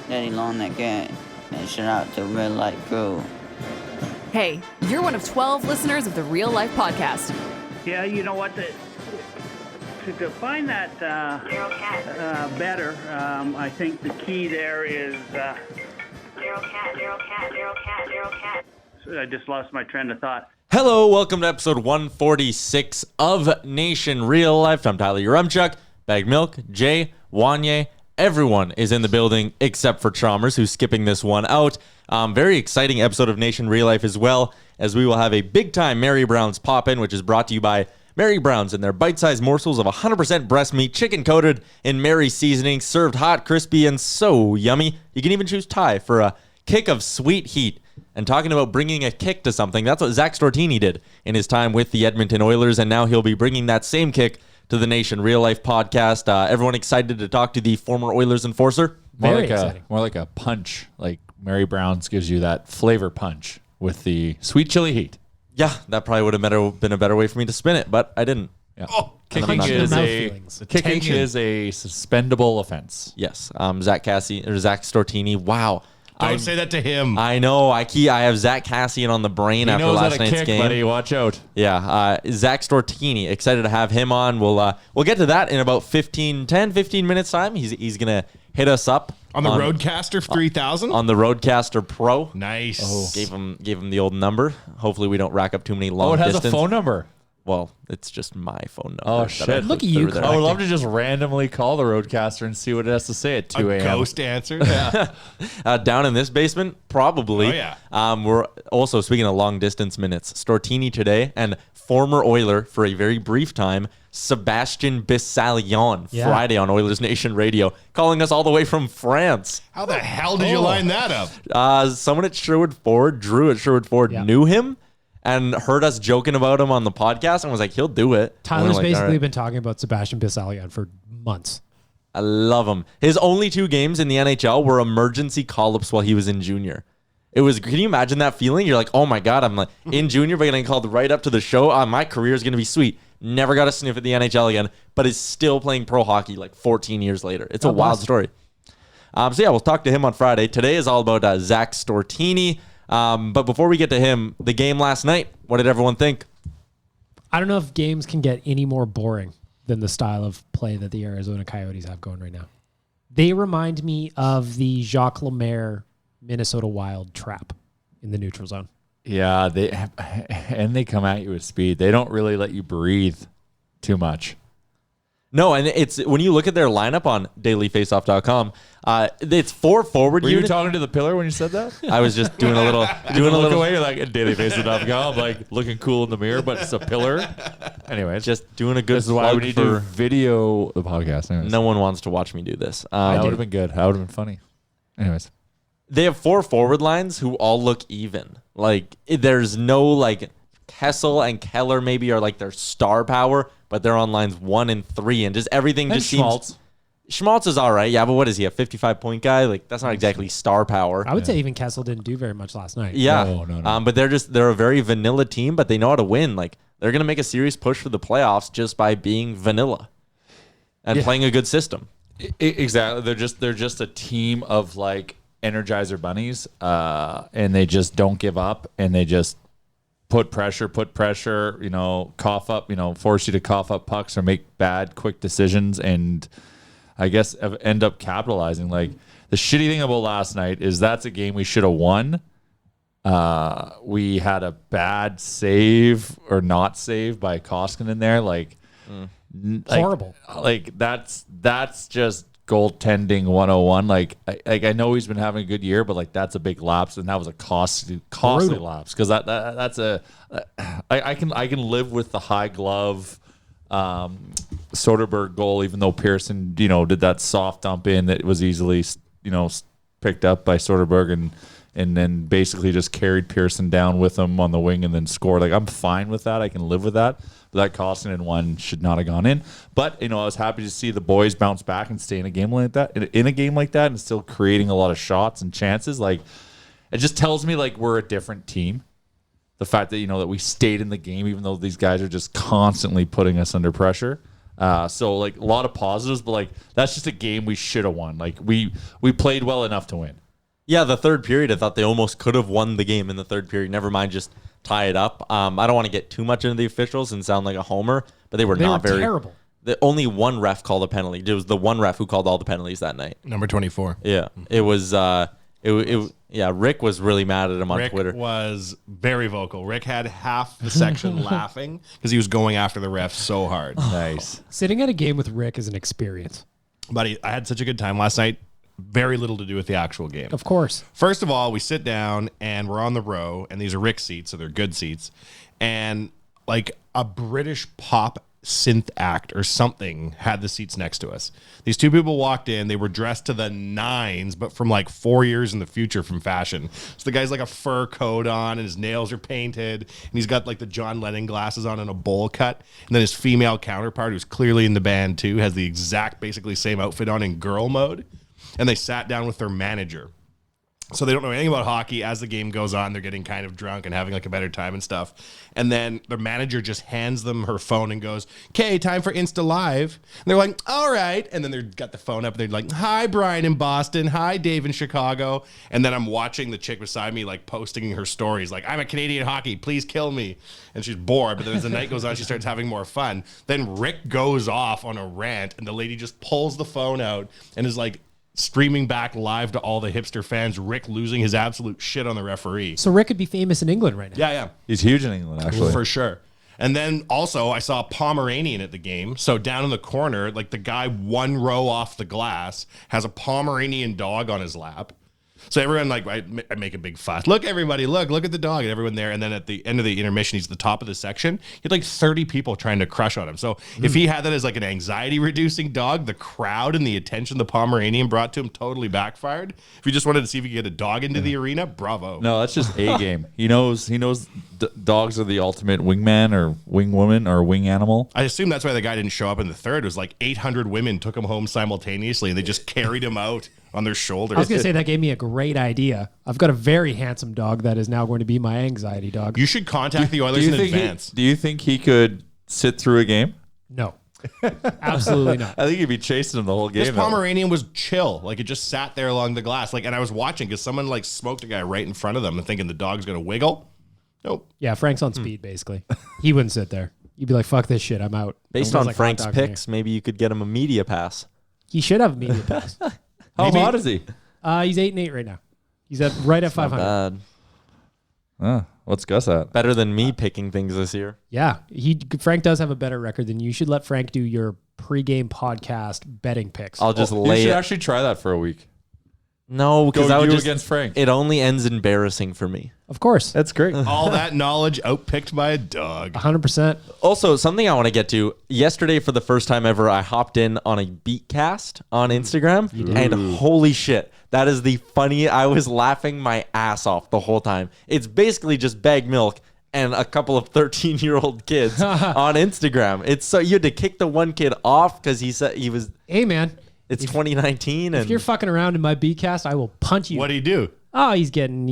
Daddy long that guy. And shout out to Red Light Crew. Hey, you're one of 12 listeners of the Real Life Podcast. Yeah, you know what? To define that better, I think the key there is... Zero cat. I just lost my train of thought. Hello, welcome to episode 146 of Nation Real Life. I'm Tyler Uremchuk, Baggedmilk, Jay, Wanye. Everyone is in the building except for Chalmers, who's skipping this one out. Very exciting episode of Nation Real Life as well, as we will have a big-time Mary Brown's Pop-In, which is brought to you by Mary Brown's and their bite-sized morsels of 100% breast meat, chicken-coated in Mary seasoning, served hot, crispy, and so yummy. You can even choose Thai for a kick of sweet heat. And talking about bringing a kick to something, that's what Zack Stortini did in his time with the Edmonton Oilers, and now he'll be bringing that same kick to the Nation Real Life podcast. Everyone excited to talk to the former Oilers enforcer? More like a punch. Like Mary Brown's gives you that flavor punch with the sweet chili heat. Yeah, that probably would have been a better way for me to spin it, but I didn't. Yeah. Kicking is a suspendable offense. Yes, Zack Stortini. Wow. Don't say that to him. I know. I have Zack Kassian on the brain after last night's game. Buddy, watch out. Yeah, Zack Stortini. Excited to have him on. We'll get to that in about 15 minutes time. He's gonna hit us up on the Roadcaster 3000 on the Roadcaster Pro. Nice. Oh. Gave him the old number. Hopefully we don't rack up too many long distance. It has a phone number. Well, it's just my phone number. Oh, shit. Look at you. I would love to just randomly call the Roadcaster and see what it has to say at 2 a.m. Ghost answer. Yeah. Down in this basement? Probably. Oh, yeah. We're also, speaking of long distance minutes, Stortini today and former Oiler for a very brief time, Sebastian Bissalion, Friday on Oilers Nation Radio, calling us all the way from France. How the hell did you line that up? Someone at Sherwood Ford, Drew at Sherwood Ford, knew him and heard us joking about him on the podcast and was like, he'll do it. Tyler's basically been talking about Sebastian Bissalion for months. I love him. His only 2 games in the NHL were emergency call-ups while he was in junior. Can you imagine that feeling? You're like, oh my God, I'm like in junior, but getting called right up to the show. My career is going to be sweet. Never got a sniff at the NHL again, but is still playing pro hockey like 14 years later. It's a wild story. We'll talk to him on Friday. Today is all about Zack Stortini. But before we get to him, the game last night, what did everyone think? I don't know if games can get any more boring than the style of play that the Arizona Coyotes have going right now. They remind me of the Jacques Lemaire Minnesota Wild trap in the neutral zone. Yeah, they come at you with speed. They don't really let you breathe too much. No, and it's when you look at their lineup on dailyfaceoff.com, it's 4 forward units. Were you units. talking to the pillar when you said that? I was just doing a little away. You're like dailyfaceoff.com, like looking cool in the mirror, but it's a pillar. Anyways, just doing a good. This is why we need to video the podcast. Anyways. No one wants to watch me do this. That would have been good. That would have been funny. Anyways, they have 4 forward lines who all look even. Like there's no like Kessel and Keller maybe are like their star power, but they're on lines 1 and 3, and just everything just seems. Schmaltz is all right, yeah, but what is he, a 55-point guy? Like that's not exactly star power. I would say even Kessel didn't do very much last night. Yeah, no. But they're a very vanilla team, but they know how to win. Like they're gonna make a serious push for the playoffs just by being vanilla and playing a good system. Exactly, they're just a team of like Energizer bunnies, and they just don't give up, and they just put pressure, cough up, force you to cough up pucks or make bad, quick decisions, and I guess end up capitalizing. Like the shitty thing about last night is that's a game we should have won. We had a bad save or not save by Koskinen there. Horrible. Like that's just goaltending 101. Like I know he's been having a good year, but like that's a big lapse, and that was a costly lapse because that's I can live with the high glove Soderberg goal, even though Pearson did that soft dump in that was easily picked up by Soderberg and then basically just carried Pearson down with him on the wing and then scored. Like I'm fine with that. I can live with that. But that Koskinen one should not have gone in. But I was happy to see the boys bounce back and stay in a game like that. And still creating a lot of shots and chances. Like it just tells me like we're a different team. The fact that that we stayed in the game, even though these guys are just constantly putting us under pressure. So like a lot of positives, but like that's just a game we should have won. Like we played well enough to win. Yeah, the third period, I thought they almost could have won the game in the third period. Never mind, just tie it up. I don't want to get too much into the officials and sound like a homer, but they were very terrible. Only one ref called a penalty. It was the one ref who called all the penalties that night. Number 24. Yeah, it was. Yeah, Rick was really mad at him on Rick Twitter. was very vocal. Rick had half the section laughing because he was going after the ref so hard. Nice. Sitting at a game with Rick is an experience. Buddy, I had such a good time last night. Very little to do with the actual game. Of course. First of all, we sit down and we're on the row, and these are Rick seats, so they're good seats. And like a British pop synth act or something had the seats next to us. These two people walked in. They were dressed to the nines, but from like 4 years in the future from fashion. So the guy's like a fur coat on, and his nails are painted, and he's got like the John Lennon glasses on and a bowl cut. And then his female counterpart, who's clearly in the band too, has the exact basically same outfit on in girl mode. And they sat down with their manager. So they don't know anything about hockey. As the game goes on, they're getting kind of drunk and having like a better time and stuff. And then the manager just hands them her phone and goes, "Okay, time for Insta Live." And they're like, "All right." And then they've got the phone up and they're like, "Hi, Brian in Boston. Hi, Dave in Chicago." And then I'm watching the chick beside me like posting her stories like, "I'm a Canadian hockey. Please kill me." And she's bored. But then as the night goes on, she starts having more fun. Then Rick goes off on a rant and the lady just pulls the phone out and is like, streaming back live to all the hipster fans, Rick losing his absolute shit on the referee. So Rick could be famous in England right now. Yeah. He's huge in England, actually. For sure. And then also I saw a Pomeranian at the game. So down in the corner, like the guy one row off the glass has a Pomeranian dog on his lap. So everyone, like, I make a big fuss. Look, everybody, look at the dog. And everyone there. And then at the end of the intermission, he's at the top of the section. He had like 30 people trying to crush on him. So if he had that as like an anxiety-reducing dog, the crowd and the attention the Pomeranian brought to him totally backfired. If you just wanted to see if you could get a dog into the arena, bravo. No, that's just a game. He knows dogs are the ultimate wingman or wingwoman or wing animal. I assume that's why the guy didn't show up in the third. It was like 800 women took him home simultaneously, and they just carried him out on their shoulders. I was going to say that gave me a great idea. I've got a very handsome dog that is now going to be my anxiety dog. You should contact the Oilers in advance. Do you think he could sit through a game? No. Absolutely not. I think he'd be chasing him the whole game. This Pomeranian was chill. Like, it just sat there along the glass. Like, and I was watching because someone like smoked a guy right in front of them and thinking the dog's going to wiggle. Nope. Yeah, Frank's on speed, basically. He wouldn't sit there. You'd be like, fuck this shit, I'm out. Based on Frank's picks, maybe you could get him a media pass. He should have a media pass. How hot is he? He's 8-8 right now. He's right at 500. Bad. What's Gus at? Better than me picking things this year. Yeah, Frank does have a better record than you. You should let Frank do your pregame podcast betting picks. I'll just You lay should it. actually try that for a week. No, because Go I would you just against Frank. It only ends embarrassing for me. Of course. That's great. All that knowledge outpicked by a dog. 100%. Also, something I want to get to. Yesterday, for the first time ever, I hopped in on a Beatcast on Instagram, and holy shit, that is the funny. I was laughing my ass off the whole time. It's basically just Baggedmilk and a couple of 13-year-old kids on Instagram. It's so you had to kick the one kid off because he said he was. Hey, man. It's 2019, and If you're fucking around in my B-cast, I will punch you. What'd he do? Oh, he's getting,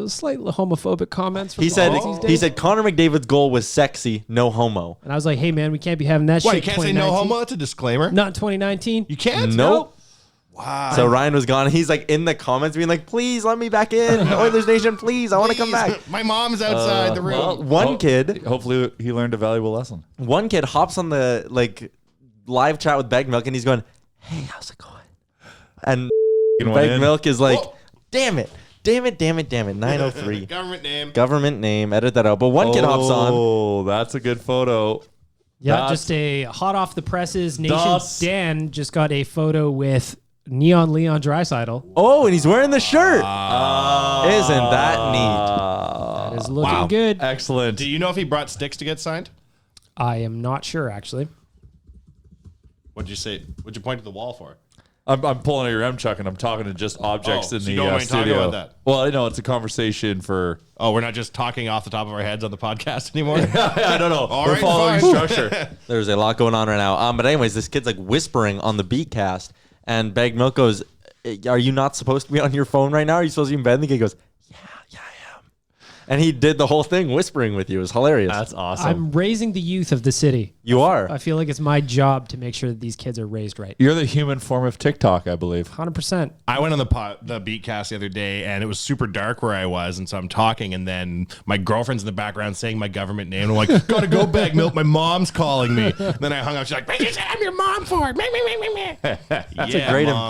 slightly homophobic comments from he said these days. he said Connor McDavid's goal was sexy, no homo. And I was like, hey, man, we can't be having that Why, shit. you can't say no 2019. homo? That's a disclaimer. Not in 2019. You can't? Nope. Wow. So Ryan was gone. He's like in the comments being like, please let me back in. Oilers Nation, please. I want to come back. My mom's outside the room. Well, one kid Hopefully he learned a valuable lesson. hops on the live chat with Baggedmilk and he's going, hey, how's it going? And Baggedmilk is like, damn it, 903. Government name, edit that out. But one kid hops on. Oh, that's a good photo. Yeah, That's- just a hot off the presses. Nation Das. Dan just got a photo with Neon Leon Draisaitl. Oh, and he's wearing the shirt. Isn't that neat? That is looking good. Excellent. Do you know if he brought sticks to get signed? I am not sure, actually. What'd you say? What'd you point to the wall for? I'm pulling out your M Chuck and I'm talking to just objects Oh, in so the you don't mind talking studio. about that? Well, I know it's a conversation for. Oh, we're not just talking off the top of our heads on the podcast anymore? I don't know. All We're right, following fine. structure. There's a lot going on right now. But anyways, this kid's like whispering on the Beatcast, and Baggedmilk goes, "Are you not supposed to be on your phone right now? Are you supposed to be in bed?" And the kid goes, "Yeah, I am." And he did the whole thing whispering with you. It was hilarious. That's awesome. I'm raising the youth of the city. You are. I feel like it's my job to make sure that these kids are raised right. You're the human form of TikTok, I believe. 100%. I went on the Beatcast the other day, and it was super dark where I was, and so I'm talking, and then my girlfriend's in the background saying my government name. And I'm like, gotta go, Baggedmilk. My mom's calling me. And then I hung up. She's like, what did you say I'm your mom for?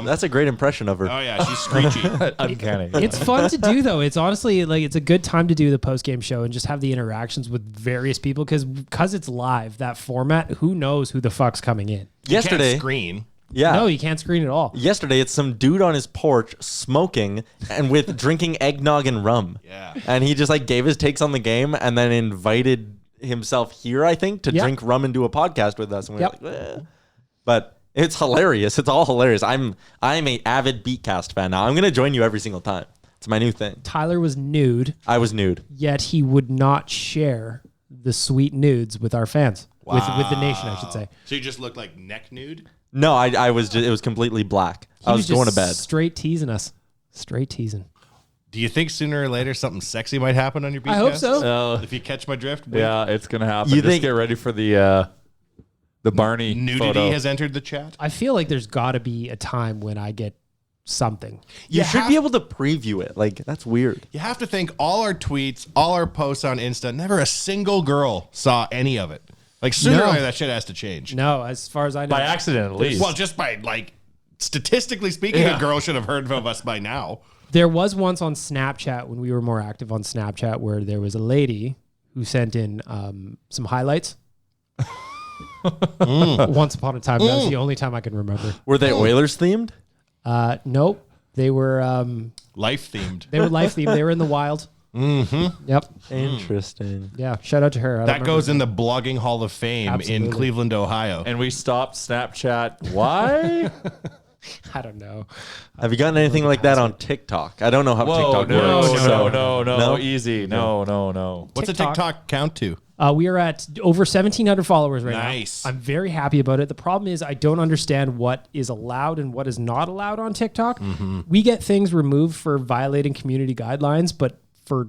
That's a great impression of her. Oh yeah, she's screechy. Uncanny. It's fun to do though. It's honestly like it's a good time to do the post game show and just have the interactions with various people because it's live. That format, who knows who the fuck's coming in? Yesterday, Can't screen. yeah. No, you can't screen at all. Yesterday, it's some dude on his porch smoking and with drinking eggnog and rum. Yeah. And he just like gave his takes on the game and then invited himself here, I think, to Yep. drink rum and do a podcast with us. And we were Yep. like, eh. But it's hilarious. It's all hilarious. I'm a avid Beatcast fan now. I'm gonna join you every single time. It's my new thing. Tyler was nude, I was nude. yet he would not share the sweet nudes with our fans. With the nation, I should say. So you just look like neck nude? No, I was just, it was completely black. I was going to bed. Straight teasing us. Straight teasing. Do you think sooner or later something sexy might happen on your Beatcast? I hope so. If you catch my drift. Yeah, it's gonna happen. You Just think- get ready for the Barney Nudity photo. has entered the chat. I feel like there's got to be a time when I get something. You should have- be able to preview it. Like, that's weird. You have to think all our tweets, all our posts on Insta, never a single girl saw any of it. Like sooner No. or later that shit has to change. No, as far as I know. By accident, at least. Well, just by like statistically speaking, a girl should have heard of us by now. There was once on Snapchat when we were more active on Snapchat where there was a lady who sent in some highlights. Once upon a time. That was the only time I can remember. Were they Oilers themed? Nope. They were Life themed. life themed. They were in the wild. Mm-hmm. Yep. Interesting. Yeah. Shout out to her. I don't That remember goes her in name. the blogging hall of fame Absolutely. in Cleveland, Ohio. And we stopped Snapchat. Why? I don't know. Have you gotten anything like that on TikTok? I don't know how Whoa, TikTok no, works. no, so- no, easy. No. What's a TikTok. TikTok count to? We are at over 1,700 followers right now. Nice. I'm very happy about it. The problem is I don't understand what is allowed and what is not allowed on TikTok. We get things removed for violating community guidelines, but for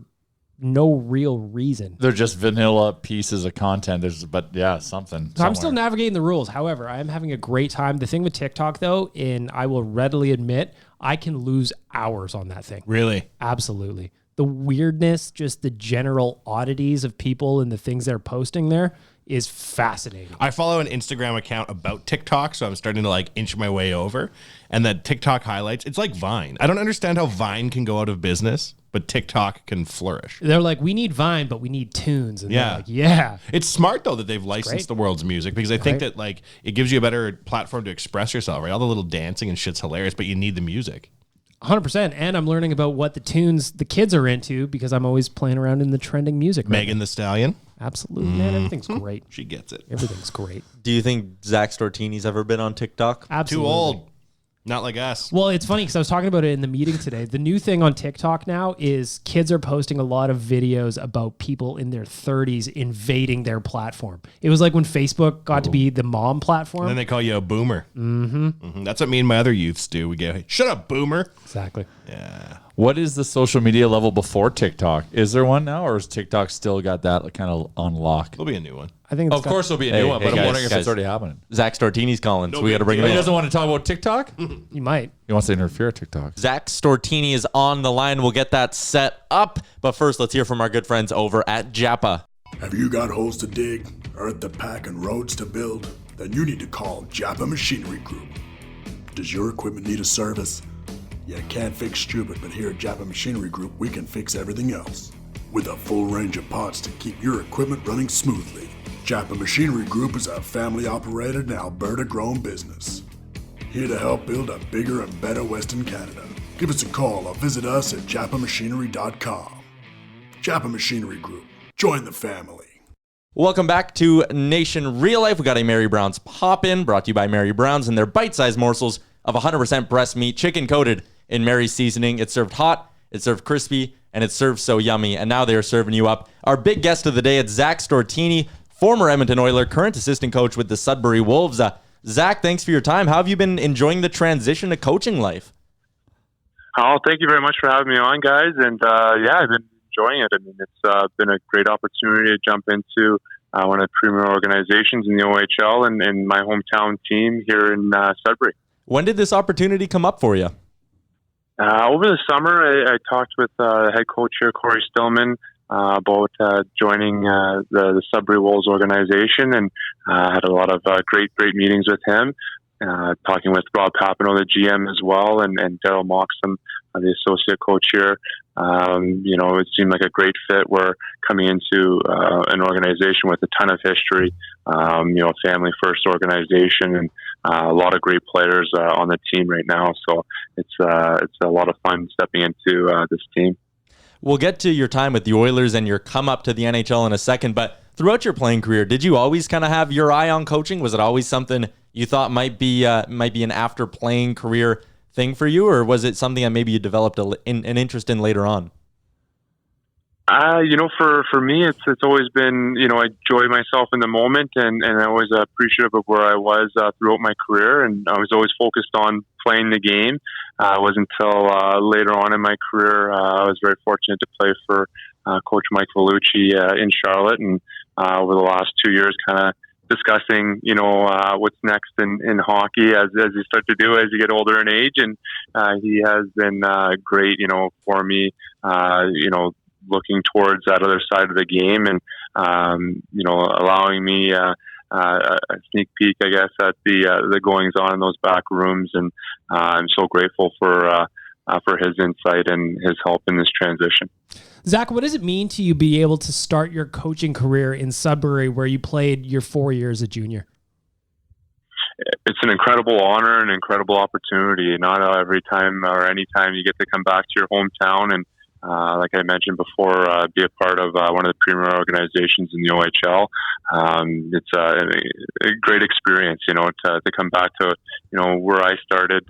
no real reason. They're just vanilla pieces of content. But yeah, something. So I'm still somewhere. navigating the rules. However, I am having a great time. The thing with TikTok, though, and I will readily admit, I can lose hours on that thing. Really? Absolutely. The weirdness, just the general oddities of people and the things they're posting there is fascinating. I follow an Instagram account about TikTok, so I'm starting to like inch my way over. And that TikTok highlights, it's like Vine. I don't understand how Vine can go out of business, but TikTok can flourish. They're like, we need Vine, but we need tunes. And Yeah. they're like, yeah. It's smart though that they've licensed great. the world's music because I think Great. that like it gives you a better platform to express yourself, right? All the little dancing and shit's hilarious, but you need the music. 100%. And I'm learning about what the tunes the kids are into because I'm always playing around in the trending music. right Megan the Stallion, now. Absolutely, man. Everything's great. she gets it. Everything's great. Do you think Zack Stortini's ever been on TikTok? Absolutely. Too old. Not like us. Well, it's funny because I was talking about it in the meeting today. The new thing on TikTok now is kids are posting a lot of videos about people in their 30s invading their platform. It was like when Facebook got to be the mom platform. And then they call you a boomer. Mm-hmm. That's what me and my other youths do. We go, hey, shut up, boomer. Exactly. Yeah. What is the social media level before TikTok? Is there one now, or is TikTok still got that kind of on lock? There'll be a new one. I think it's Of course, there'll be a Hey, new one, hey, but I'm guys, wondering if guys. it's already happening. Zack Stortini's calling, so we big got to bring him He in. doesn't want to talk about TikTok. you might. He wants to interfere at TikTok. Zack Stortini is on the line. We'll get that set up. But first, let's hear from our good friends over at Japa. Have you got holes to dig, earth to pack, and roads to build? Then you need to call Japa Machinery Group. Does your equipment need a service? You can't fix stupid, but here at Japa Machinery Group, we can fix everything else. With a full range of parts to keep your equipment running smoothly. Japa Machinery Group is a family-operated and Alberta-grown business. Here to help build a bigger and better Western Canada. Give us a call or visit us at japamachinery.com. Japa Machinery Group. Join the family. Welcome back to Nation Real Life. We got a Mary Brown's Pop-In, brought to you by Mary Brown's, and their bite-sized morsels of 100% breast meat, chicken-coated in Mary's seasoning. It's served hot, it's served crispy, and it's served so yummy. And now they are serving you up. Our big guest of the day, it's Zack Stortini, former Edmonton Oiler, current assistant coach with the Sudbury Wolves. Zack, thanks for your time. How have you been enjoying the transition to coaching life? Oh, thank you very much for having me on, guys. And yeah, I've been enjoying it. I mean, it's been a great opportunity to jump into one of the premier organizations in the OHL and my hometown team here in Sudbury. When did this opportunity come up for you? Over the summer, I talked with head coach here, Corey Stillman, about joining the Sudbury Wolves organization, and had a lot of great meetings with him. Talking with Rob Papineau, the GM, as well, and Daryl Moxham, the associate coach here. It seemed like a great fit. We're coming into an organization with a ton of history, family first organization, and a lot of great players on the team right now. So it's a lot of fun stepping into this team. We'll get to your time with the Oilers and your come up to the NHL in a second, but throughout your playing career, did you always kind of have your eye on coaching? Was it always something you thought might be an after playing career thing for you, or was it something that maybe you developed an interest in later on? For me, it's always been, I enjoy myself in the moment, and I was appreciative of where I was throughout my career, and I was always focused on playing the game. It wasn't until later on in my career I was very fortunate to play for Coach Mike Vellucci in Charlotte, and over the last 2 years, kind of discussing, what's next in hockey as you start to do as you get older in age, and he has been great, for me, looking towards that other side of the game, and allowing me a sneak peek, I guess, at the goings on in those back rooms, and I'm so grateful for his insight and his help in this transition. Zach, what does it mean to you be able to start your coaching career in Sudbury, where you played your 4 years as junior? It's an incredible honor and incredible opportunity. Not every time or any time you get to come back to your hometown and, like I mentioned before, be a part of one of the premier organizations in the OHL. It's a great experience, to come back to, where I started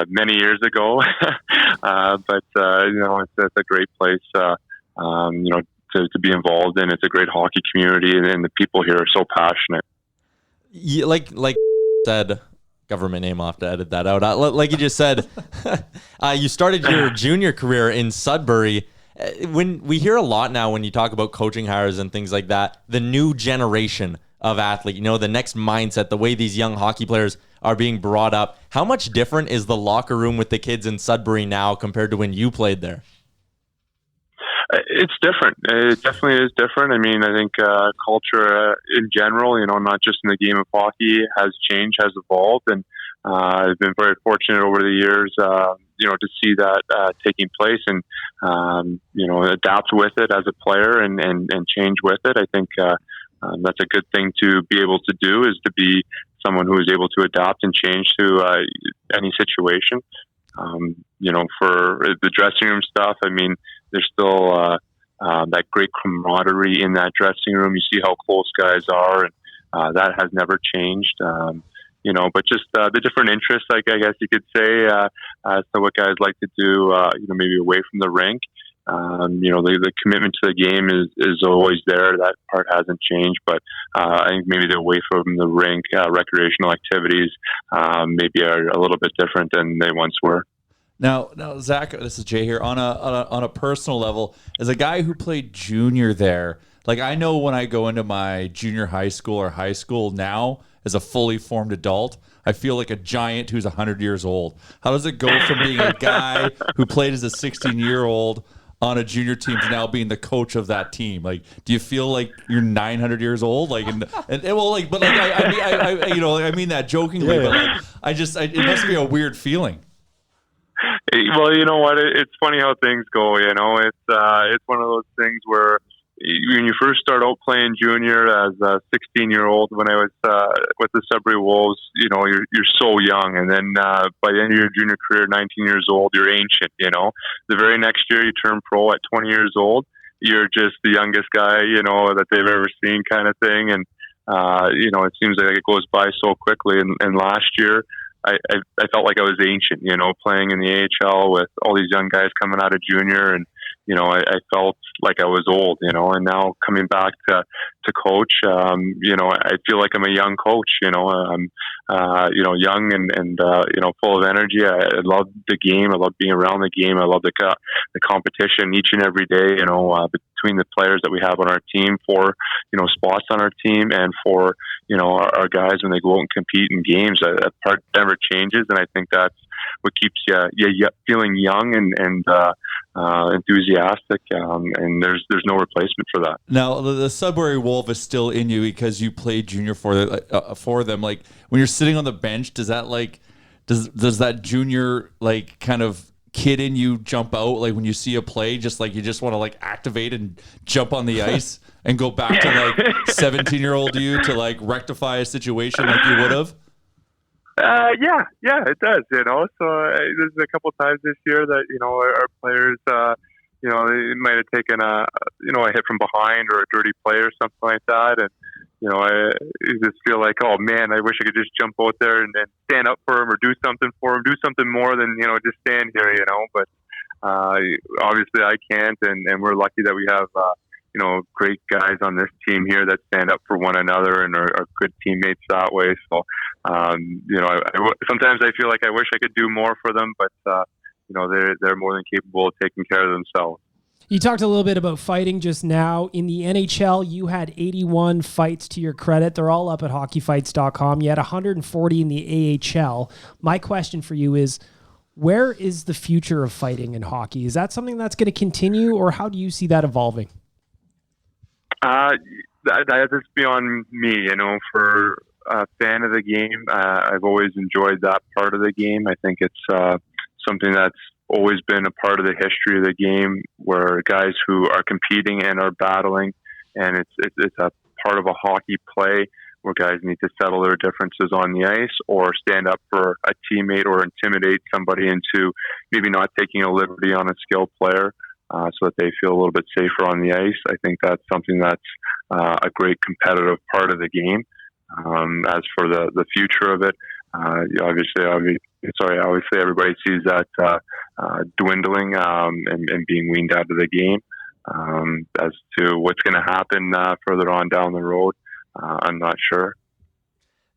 many years ago. But it's a great place, to be involved in. It's a great hockey community, and the people here are so passionate. Yeah, like said, government name, I'll have to edit that out. Like you just said, you started your junior career in Sudbury. When we hear a lot now when you talk about coaching hires and things like that, the new generation of athlete, the next mindset, the way these young hockey players are being brought up. How much different is the locker room with the kids in Sudbury now compared to when you played there? It's different. It definitely is different. I mean, I think culture in general, not just in the game of hockey, has changed, has evolved, and I've been very fortunate over the years, to see that taking place and, adapt with it as a player and change with it. I think that's a good thing to be able to do, is to be someone who is able to adapt and change to any situation. For the dressing room stuff, I mean, there's still that great camaraderie in that dressing room. You see how close guys are, and that has never changed. But just the different interests, I guess you could say, as to what guys like to do, maybe away from the rink. The commitment to the game is always there. That part hasn't changed, but I think maybe the away from the rink recreational activities maybe are a little bit different than they once were. Now, Zach, this is Jay here. On a personal level, as a guy who played junior there, like, I know when I go into my junior high school or high school now as a fully formed adult, I feel like a giant who's 100 years old. How does it go from being a guy who played as a 16-year-old on a junior team to now being the coach of that team? Like, do you feel like you're 900 years old? Like, I mean that jokingly, but it must be a weird feeling. Well, you know what? It's funny how things go. It's one of those things where when you first start out playing junior as a 16-year-old, when I was with the Sudbury Wolves, you're so young, and then by the end of your junior career, 19 years old, you're ancient. The very next year you turn pro at 20 years old, you're just the youngest guy that they've ever seen, kind of thing. And it seems like it goes by so quickly. And last year, I felt like I was ancient, playing in the AHL with all these young guys coming out of junior, and I felt like I was old, and now coming back to coach, I feel like I'm a young coach, I'm, young and full of energy. I love the game. I love being around the game. I love the competition each and every day, between the players that we have on our team for, spots on our team and for, our guys when they go out and compete in games. That part never changes. And I think that's what keeps you feeling young and enthusiastic. And there's no replacement for that. Now, the Sudbury Wolf is still in you because you played junior for them. Like when you're sitting on the bench, does that junior kind of kid in you jump out like when you see a play, just like you just want to activate and jump on the ice and go back to 17-year-old you to rectify a situation like you would have? Yeah, it does. So there's a couple times this year that our players, they might have taken a hit from behind or a dirty play or something like that, and I just feel like, oh man, I wish I could just jump out there and stand up for him or do something for him, do something more than just stand here, But obviously I can't, and we're lucky that we have great guys on this team here that stand up for one another and are good teammates that way. So sometimes I feel like I wish I could do more for them, but they're more than capable of taking care of themselves. You talked a little bit about fighting just now. In the NHL, you had 81 fights to your credit. They're all up at hockeyfights.com. You had 140 in the AHL. My question for you is, where is the future of fighting in hockey? Is that something that's going to continue, or how do you see that evolving? That's beyond me, for a fan of the game. I've always enjoyed that part of the game. I think it's something that's always been a part of the history of the game, where guys who are competing and are battling, and it's a part of a hockey play where guys need to settle their differences on the ice or stand up for a teammate or intimidate somebody into maybe not taking a liberty on a skilled player, so that they feel a little bit safer on the ice. I think that's something that's a great competitive part of the game. As for the future of it, obviously everybody sees that dwindling and being weaned out of the game. As to what's going to happen further on down the road, I'm not sure.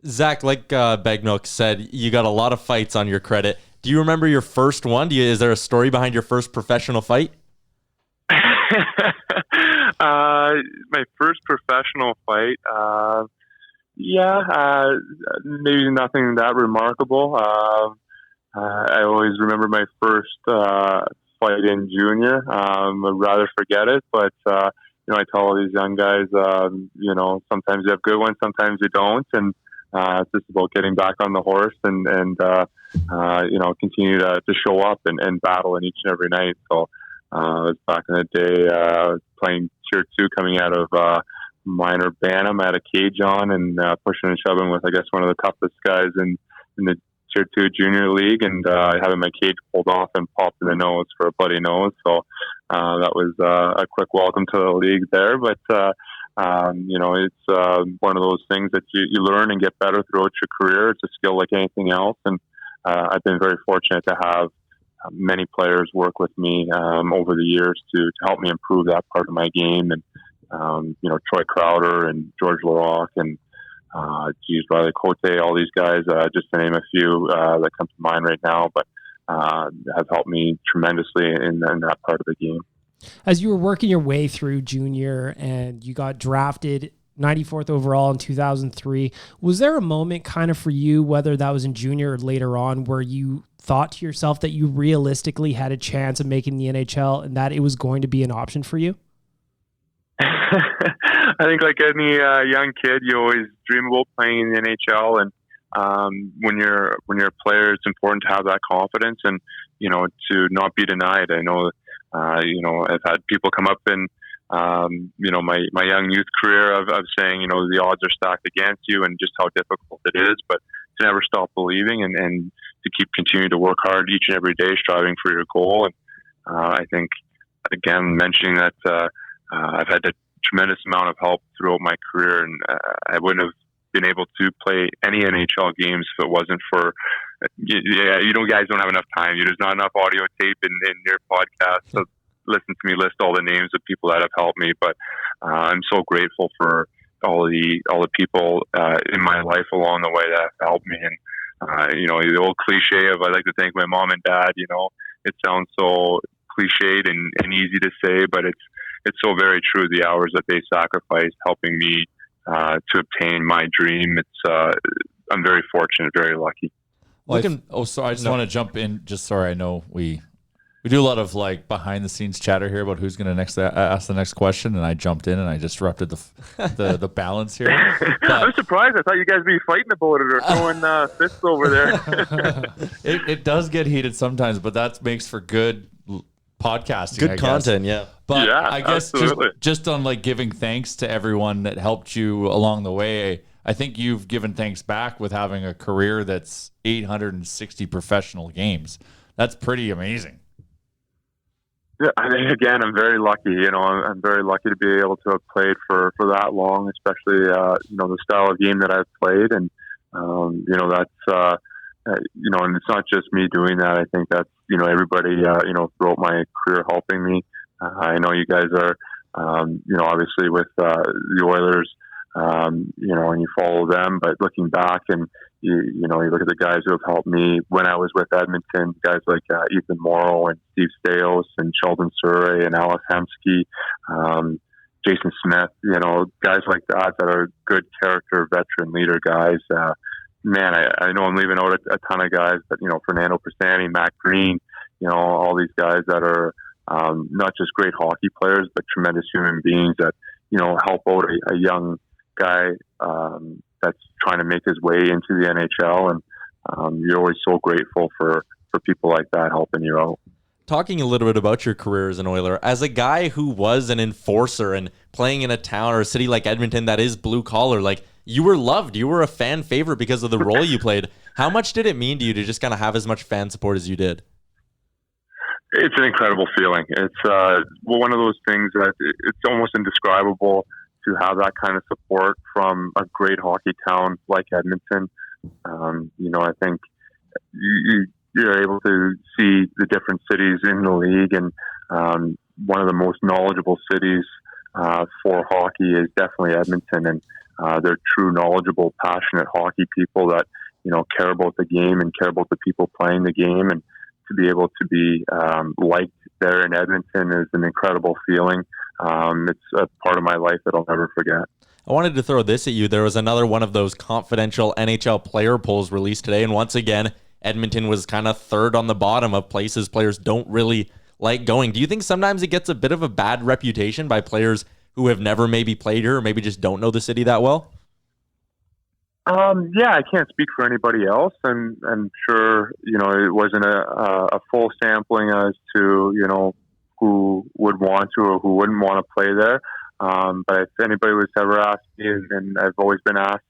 Zach, like Baggedmilk said, you got a lot of fights on your credit. Do you remember your first one? Is there a story behind your first professional fight? My first professional fight, maybe nothing that remarkable. I always remember my first fight in junior. I'd rather forget it, but I tell all these young guys, sometimes you have good ones, sometimes you don't, and it's just about getting back on the horse and continue to show up and battle in each and every night. So it was back in the day, playing Tier 2, coming out of minor Bantam. I had a cage on and pushing and shoving with, I guess, one of the toughest guys in the Tier 2 junior league, and having my cage pulled off and popped in the nose for a bloody nose. So that was a quick welcome to the league there. But it's one of those things that you learn and get better throughout your career. It's a skill like anything else, and I've been very fortunate to have many players work with me over the years to help me improve that part of my game. And Troy Crowder and George Larocque and Riley Cote, all these guys, just to name a few that come to mind right now, but have helped me tremendously in that part of the game. As you were working your way through junior and you got drafted 94th overall in 2003, was there a moment kind of for you, whether that was in junior or later on, where you thought to yourself that you realistically had a chance of making the NHL and that it was going to be an option for you? I think like any young kid, you always dream about playing in the NHL, and when you're a player, it's important to have that confidence and to not be denied. I know I've had people come up in my young youth career of saying the odds are stacked against you and just how difficult it is, but to never stop believing and to keep continuing to work hard each and every day, striving for your goal. And I think again mentioning that I've had a tremendous amount of help throughout my career, and I wouldn't have been able to play any NHL games if it wasn't for, guys don't have enough time. There's not enough audio tape in your podcast. So listen to me list all the names of people that have helped me, but I'm so grateful for all the people in my life along the way that have helped me. And the old cliche of I like to thank my mom and dad. It sounds so cliched and easy to say, but it's so very true. The hours that they sacrificed helping me to obtain my dream. I'm very fortunate, very lucky. Well, I just want to jump in. Just sorry, I know we do a lot of like behind the scenes chatter here about who's going to ask the next question, and I jumped in and I disrupted the balance here. But I'm surprised. I thought you guys would be fighting about it or throwing fists over there. it does get heated sometimes, but that makes for good podcasting. Good content, yeah. But yeah, I guess just on like giving thanks to everyone that helped you along the way. I think you've given thanks back with having a career that's 860 professional games. That's pretty amazing. Yeah, again, I'm very lucky. I'm very lucky to be able to have played for that long, especially the style of game that I've played, and that's and it's not just me doing that. I think that's everybody throughout my career helping me. I know you guys are obviously with the Oilers. And you follow them, but looking back and you look at the guys who have helped me when I was with Edmonton, guys like Ethan Morrow and Steve Staios and Sheldon Surrey and Alice Hemsky, Jason Smith, guys like that are good character, veteran leader guys. I know I'm leaving out a ton of guys, but Fernando Pisani, Matt Green, all these guys that are not just great hockey players, but tremendous human beings that help out a young guy that's trying to make his way into the NHL, and you're always so grateful for people like that helping you out. Talking a little bit about your career as an Oiler, as a guy who was an enforcer and playing in a town or a city like Edmonton that is blue collar, like you were loved, you were a fan favorite because of the role you played. How much did it mean to you to just kind of have as much fan support as you did? It's an incredible feeling. It's one of those things that it's almost indescribable to have that kind of support from a great hockey town like Edmonton. I think you're able to see the different cities in the league, and one of the most knowledgeable cities for hockey is definitely Edmonton, and they're true, knowledgeable, passionate hockey people that care about the game and care about the people playing the game, and to be able to be liked there in Edmonton is an incredible feeling. It's a part of my life that I'll never forget. I wanted to throw this at you. There was another one of those confidential NHL player polls released today, and once again, Edmonton was kind of third on the bottom of places players don't really like going. Do you think sometimes it gets a bit of a bad reputation by players who have never maybe played here or maybe just don't know the city that well? Yeah, I can't speak for anybody else, and I'm sure it wasn't a full sampling as to who would want to or who wouldn't want to play there. But if anybody was ever asked me, and I've always been asked,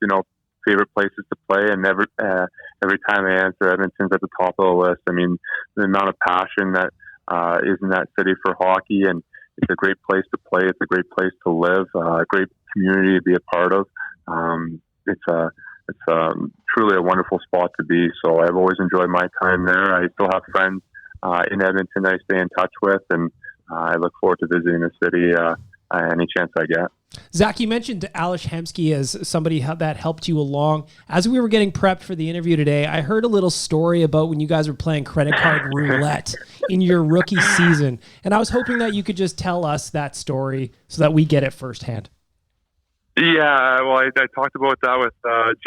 favorite places to play, and every time I answer, Edmonton's at the top of the list. I mean, the amount of passion that is in that city for hockey, and it's a great place to play. It's a great place to live. A great community to be a part of. It's truly a wonderful spot to be. So I've always enjoyed my time there. I still have friends in Edmonton that I stay in touch with, and I look forward to visiting the city any chance I get. Zach, you mentioned Alice Hemsky as somebody that helped you along. As we were getting prepped for the interview today, I heard a little story about when you guys were playing credit card roulette in your rookie season, and I was hoping that you could just tell us that story so that we get it firsthand. Yeah, well, I talked about that with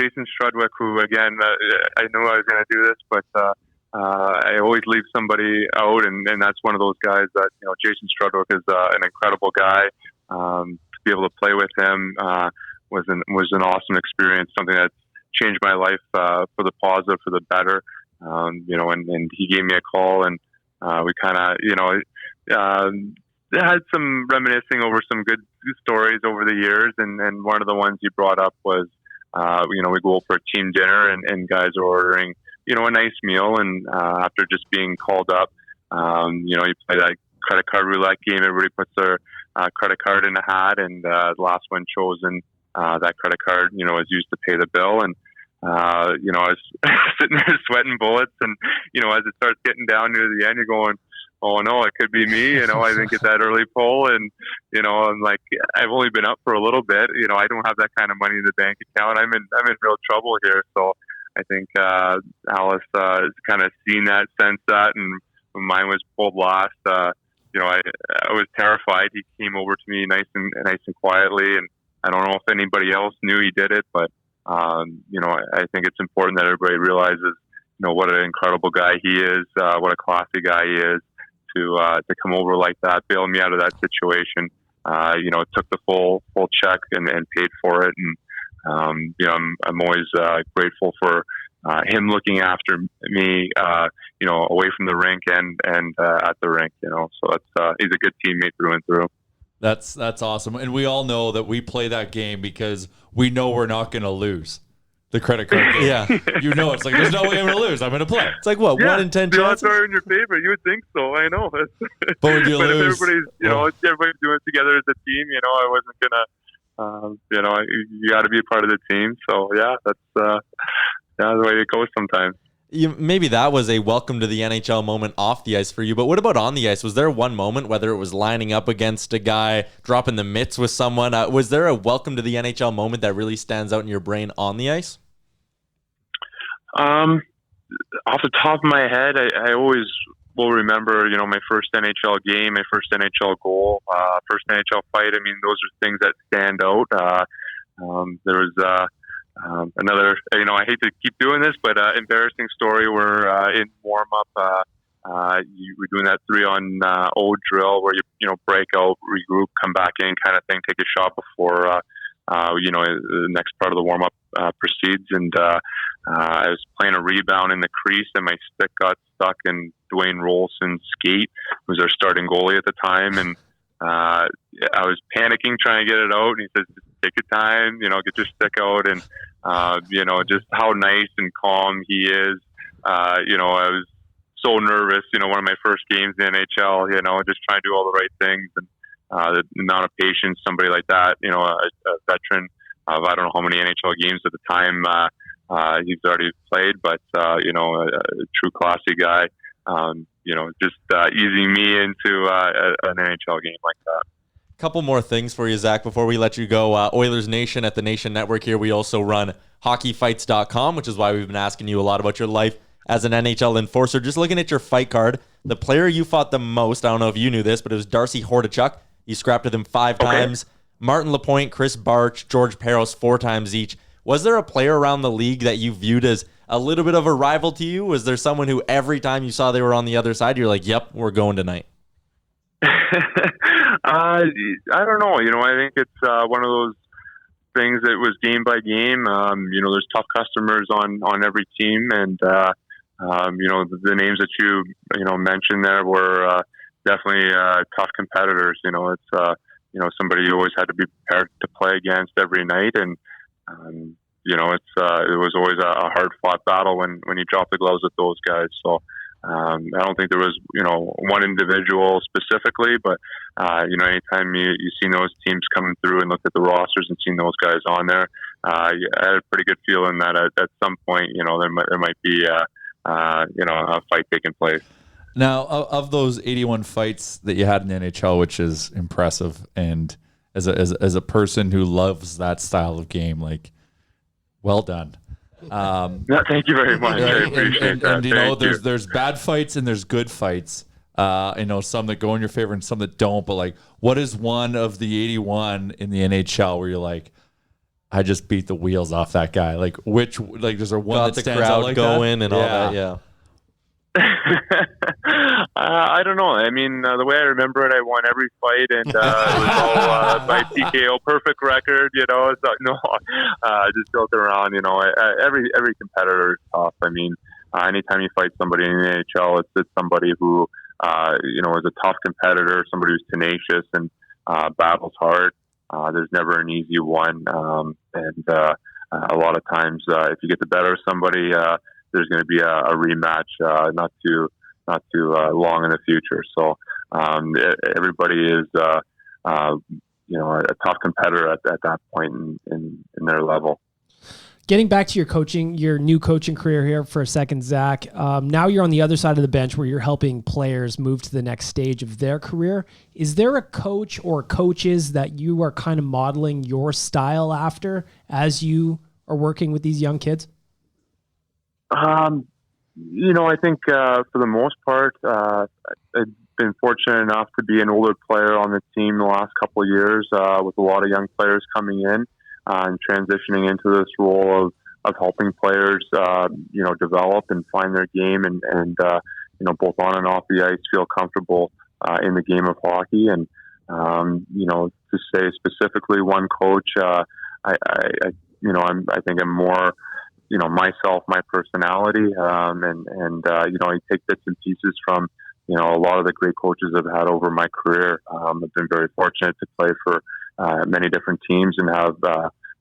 Jason Strudwick, who, again, I knew I was going to do this, but I always leave somebody out, and that's one of those guys that, Jason Strudwick is an incredible guy. To be able to play with him was an awesome experience, something that changed my life for the positive, for the better. And he gave me a call, and we kind of, had some reminiscing over some good stories over the years, and one of the ones you brought up was, we go out for a team dinner, and guys are ordering, a nice meal, and after just being called up, you play that credit card roulette game. Everybody puts their credit card in a hat, and the last one chosen, that credit card, is used to pay the bill, and I was sitting there sweating bullets, and as it starts getting down near the end, you're going, oh no, it could be me. I didn't get that early pull, and I'm like, I've only been up for a little bit. I don't have that kind of money in the bank account. I'm in real trouble here. So I think Alice has kind of seen that, sensed that, and when mine was pulled last, I was terrified. He came over to me nice and quietly, and I don't know if anybody else knew he did it, but I think it's important that everybody realizes, what an incredible guy he is, what a classy guy he is, to come over like that, bail me out of that situation. Took the full check and paid for it, and I'm always grateful for him looking after me, away from the rink and at the rink. So he's a good teammate through and through. That's awesome. And we all know that we play that game because we know we're not going to lose the credit card game. Yeah. It's like, there's no way I'm going to lose. I'm going to play. It's like, what, 1 in 10 chances? The odds are in your favor. You would think so. I know. But when you but lose, if everybody's doing it together as a team, I wasn't going to, you got to be a part of the team. So, yeah, that's the way it goes sometimes. Maybe that was a welcome to the NHL moment off the ice for you, but what about on the ice? Was there one moment, whether it was lining up against a guy, dropping the mitts with someone, was there a welcome to the NHL moment that really stands out in your brain on the ice? Off the top of my head, I always will remember, my first NHL game, my first NHL goal, first NHL fight. I mean, those are things that stand out. There was another, I hate to keep doing this, but embarrassing story where in warm-up, we're doing that 3-on-0 drill where you break out, regroup, come back in kind of thing, take a shot before, the next part of the warm-up proceeds. And I was playing a rebound in the crease, and my stick got stuck in Dwayne Rolson's skate, who was our starting goalie at the time. And I was panicking trying to get it out, and he says, take your time, get your stick out. And, just how nice and calm he is. I was so nervous, one of my first games in the NHL, just trying to do all the right things. And the amount of patience somebody like that, a veteran of I don't know how many NHL games at the time he's already played, but, a true classy guy, just easing me into an NHL game like that. Couple more things for you, Zach, before we let you go. Oilers Nation at the Nation Network here. We also run hockeyfights.com, which is why we've been asking you a lot about your life as an NHL enforcer. Just looking at your fight card, the player you fought the most, I don't know if you knew this, but it was Darcy Hordichuk. You scrapped with him 5 times. Martin Lapointe, Chris Barch, George Peros 4 times each. Was there a player around the league that you viewed as a little bit of a rival to you? Was there someone who every time you saw they were on the other side, you're like, yep, we're going tonight? I don't know. I think it's one of those things that was game by game. There's tough customers on every team, and the names that you mentioned there were definitely tough competitors. It's somebody you always had to be prepared to play against every night, and it was always a hard fought battle when you drop the gloves with those guys. So. I don't think there was, one individual specifically, but, anytime you've seen those teams coming through and looked at the rosters and seen those guys on there, I had a pretty good feeling that at some point, there might be, a fight taking place. Now, of those 81 fights that you had in the NHL, which is impressive, and as a person who loves that style of game, like, well done. No, thank you very much. I appreciate that. And there's bad fights and there's good fights. Some that go in your favor and some that don't. But like, what is one of the 81 in the NHL where you're like, I just beat the wheels off that guy? Like, is there one that stands out like going that? And all that? Yeah. I don't know. I mean, the way I remember it, I won every fight, and it was all by TKO, perfect record. So, just built around. Every competitor is tough. I mean, anytime you fight somebody in the NHL, it's somebody who is a tough competitor, somebody who's tenacious and battles hard. There's never an easy one, and a lot of times, if you get the better of somebody, there's going to be a rematch not too long in the future. So everybody is a tough competitor at that point in their level. Getting back to your new coaching career here for a second, Zach. Now you're on the other side of the bench where you're helping players move to the next stage of their career. Is there a coach or coaches that you are kind of modeling your style after as you are working with these young kids? I think for the most part, I've been fortunate enough to be an older player on the team the last couple of years with a lot of young players coming in and transitioning into this role of helping players, develop and find their game and both on and off the ice feel comfortable in the game of hockey. And, to say specifically one coach, I think I'm more, myself, my personality, I take bits and pieces from, a lot of the great coaches I've had over my career. I've been very fortunate to play for many different teams and have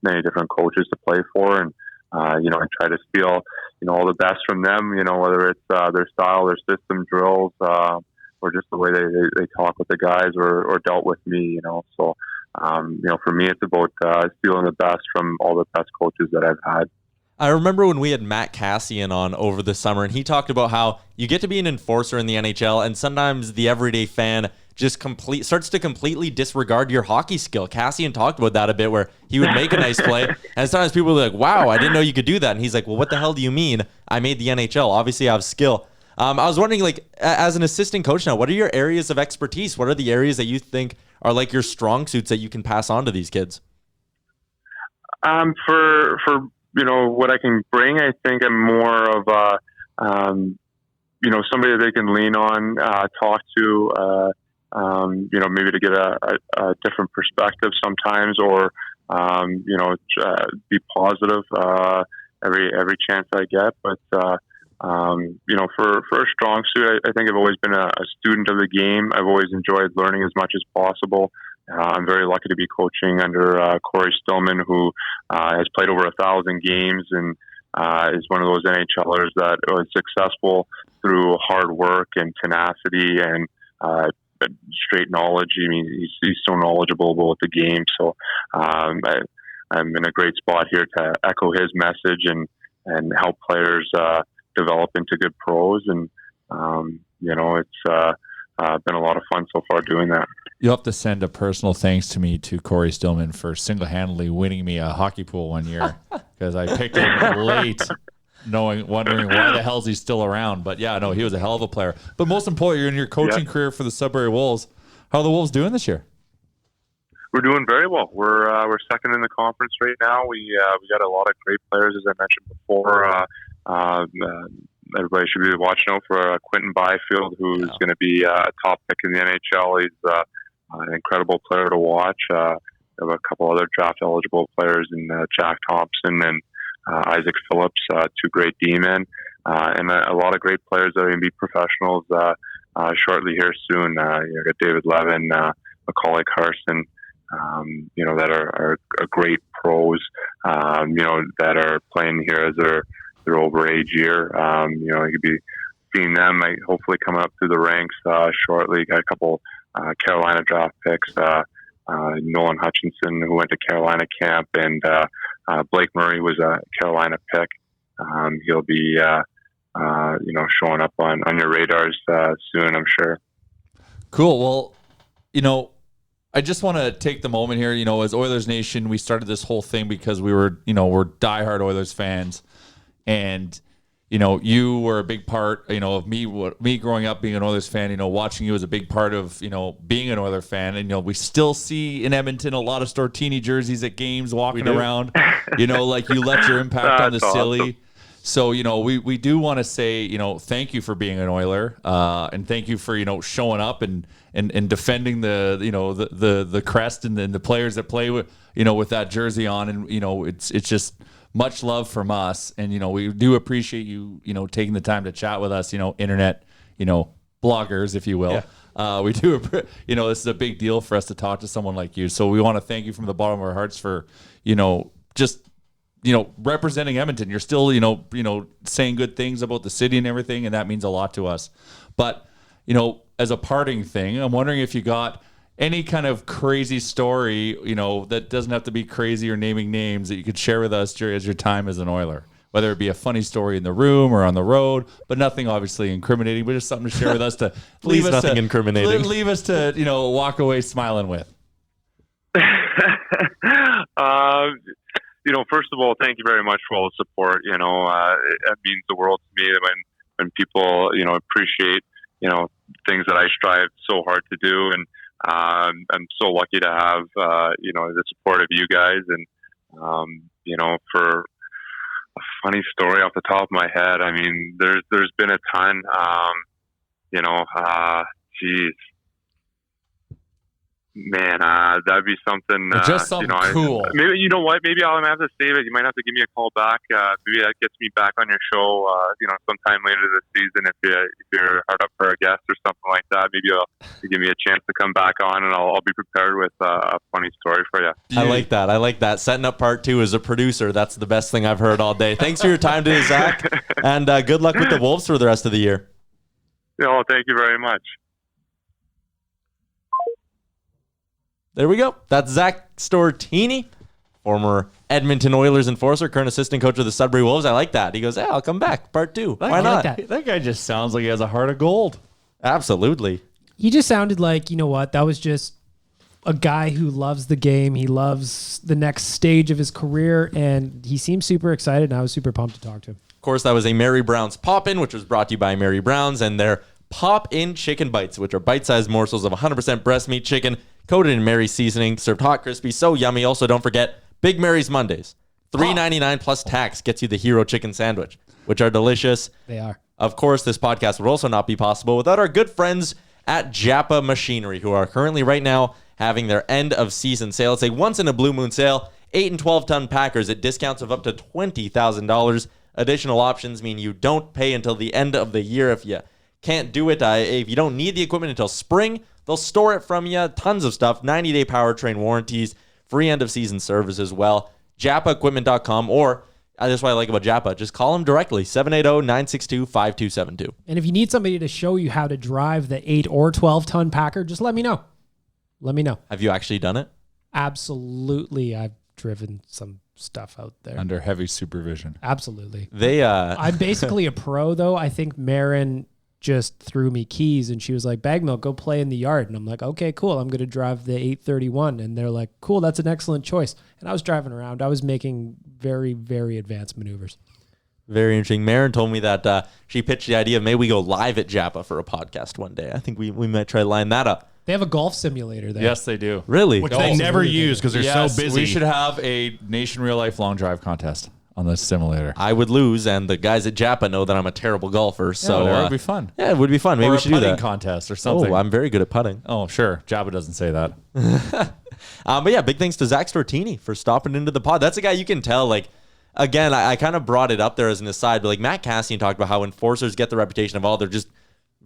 many different coaches to play for. And, I try to steal, all the best from them, whether it's their style, their system drills, or just the way they talk with the guys or dealt with me, So, for me, it's about stealing the best from all the best coaches that I've had. I remember when we had Matt Cassian on over the summer, and he talked about how you get to be an enforcer in the NHL, and sometimes the everyday fan just starts to completely disregard your hockey skill. Cassian talked about that a bit, where he would make a nice play, and sometimes people were like, wow, I didn't know you could do that. And he's like, well, what the hell do you mean? I made the NHL. Obviously, I have skill. I was wondering, as an assistant coach now, what are your areas of expertise? What are the areas that you think are like your strong suits that you can pass on to these kids? For what I can bring, I think I'm more of a, somebody that they can lean on, talk to, maybe to get a different perspective sometimes, or, be positive every chance I get. But, for a strong suit, I think I've always been a student of the game. I've always enjoyed learning as much as possible. I'm very lucky to be coaching under Corey Stillman, who has played over 1,000 games and is one of those NHLers that was successful through hard work and tenacity and straight knowledge. I mean, he's so knowledgeable about the game. So I'm in a great spot here to echo his message and help players develop into good pros. And, it's been a lot of fun so far doing that. You'll have to send a personal thanks to me to Corey Stillman for single-handedly winning me a hockey pool one year, because I picked him late, wondering why the hell's he still around. But yeah, no, he was a hell of a player. But most importantly, you're in your coaching career for the Sudbury Wolves. How are the Wolves doing this year? We're doing very well. We're second in the conference right now. We got a lot of great players, as I mentioned before. Everybody should be watching out for Quentin Byfield, who's going to be a top pick in the NHL. He's an incredible player to watch. We have a couple other draft-eligible players in Jack Thompson and Isaac Phillips, two great D-men, and a lot of great players that are going to be professionals shortly here soon. You got David Levin, Macaulay Carson, that are great pros, that are playing here as their overage year. You could be seeing them hopefully coming up through the ranks shortly. Got a couple Carolina draft picks, Nolan Hutchinson, who went to Carolina camp, and Blake Murray was a Carolina pick. He'll be showing up on your radars soon, I'm sure. Cool. Well, I just want to take the moment here, as Oilers Nation, we started this whole thing because we're diehard Oilers fans. And, you were a big part, of me growing up being an Oilers fan. Watching you was a big part of, being an Oilers fan. And, we still see in Edmonton a lot of Stortini jerseys at games walking around. You left your impact on the silly. Awesome. So, we do want to say, thank you for being an Oiler, and thank you for, showing up and defending the crest and the players that play with, with that jersey on. And, it's just much love from us. And, we do appreciate you, taking the time to chat with us, internet, bloggers, if you will. Yeah. We do, this is a big deal for us to talk to someone like you. So we want to thank you from the bottom of our hearts for, just representing Edmonton. You're still, saying good things about the city and everything, and that means a lot to us. But, as a parting thing, I'm wondering if you got any kind of crazy story, that doesn't have to be crazy or naming names, that you could share with us as your time as an Oiler. Whether it be a funny story in the room or on the road, but nothing obviously incriminating, but just something to share with us to Please, nothing incriminating. Leave us to, walk away smiling with. First of all, thank you very much for all the support. It means the world to me when people, appreciate, things that I strive so hard to do. And I'm so lucky to have, the support of you guys. And, for a funny story off the top of my head, I mean, there's been a ton, geez. Man, that'd be something. Just something cool. Maybe you know what? Maybe I'll have to save it. You might have to give me a call back. Maybe that gets me back on your show. Sometime later this season, if you're hard up for a guest or something like that. Maybe you'll give me a chance to come back on, and I'll be prepared with a funny story for you. I like that. Setting up part 2 as a producer. That's the best thing I've heard all day. Thanks for your time today, Zach, and good luck with the Wolves for the rest of the year. Thank you very much. There we go. That's Zack Stortini, former Edmonton Oilers enforcer, current assistant coach of the Sudbury Wolves. I like that. He goes, I'll come back. Part 2. Why not? Like That guy just sounds like he has a heart of gold. Absolutely. He just sounded like, that was just a guy who loves the game. He loves the next stage of his career, and he seemed super excited, and I was super pumped to talk to him. Of course, that was a Mary Brown's Pop-In, which was brought to you by Mary Brown's, and their Pop-In Chicken Bites, which are bite-sized morsels of 100% breast meat chicken, coated in Mary's seasoning, served hot, crispy, so yummy. Also, don't forget Big Mary's Mondays. $3.99 plus tax gets you the Hero Chicken Sandwich, which are delicious. They are. Of course, this podcast would also not be possible without our good friends at Japa Machinery, who are currently right now having their end of season sale. It's a once in a blue moon sale. 8 and 12 ton packers at discounts of up to $20,000. Additional options mean you don't pay until the end of the year if you can't do it. If you don't need the equipment until spring, they'll store it from you. Tons of stuff. 90-day powertrain warranties. Free end of season service as well. JapaEquipment.com, or that's what I like about Japa. Just call them directly. 780-962-5272. And if you need somebody to show you how to drive the 8 or 12 ton packer, just let me know. Let me know. Have you actually done it? Absolutely. I've driven some stuff out there. Under heavy supervision. Absolutely. I'm basically a pro, though. I think Marin just threw me keys and she was like, Baggedmilk, go play in the yard. And I'm like, okay, cool. I'm going to drive the 831. And they're like, cool, that's an excellent choice. And I was driving around. I was making very, very advanced maneuvers. Very interesting. Marin told me that she pitched the idea of maybe we go live at Japa for a podcast one day. I think we might try to line that up. They have a golf simulator there. Yes, they do. Really? Which they never use because they're so busy. We should have a Nation Real Life long drive contest on this simulator. I would lose, and the guys at Japa know that I'm a terrible golfer. So it would be fun. Yeah, it would be fun. Maybe we should do that. Contest or something. Oh, I'm very good at putting. Oh, sure. Japa doesn't say that. But yeah, big thanks to Zack Stortini for stopping into the pod. That's a guy you can tell, like, again, I kind of brought it up there as an aside, but like Matt Cassian talked about how enforcers get the reputation of, they're just,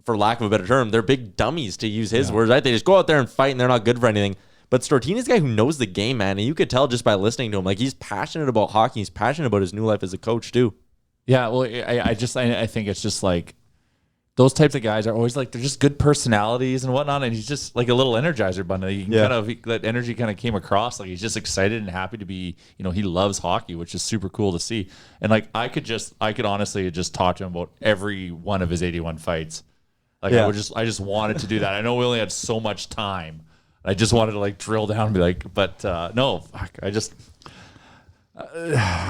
for lack of a better term, they're big dummies, to use his words, right? They just go out there and fight and they're not good for anything. But Stortini's a guy who knows the game, man. And you could tell just by listening to him, like, he's passionate about hockey. He's passionate about his new life as a coach too. Yeah, well, I think it's just like those types of guys are always like, they're just good personalities and whatnot. And he's just like a little energizer bunny. You can that energy kind of came across. Like, he's just excited and happy to be, he loves hockey, which is super cool to see. And like, I could honestly just talk to him about every one of his 81 fights. Like, I just wanted to do that. I know we only had so much time. I just wanted to like drill down and be like, but no, fuck, I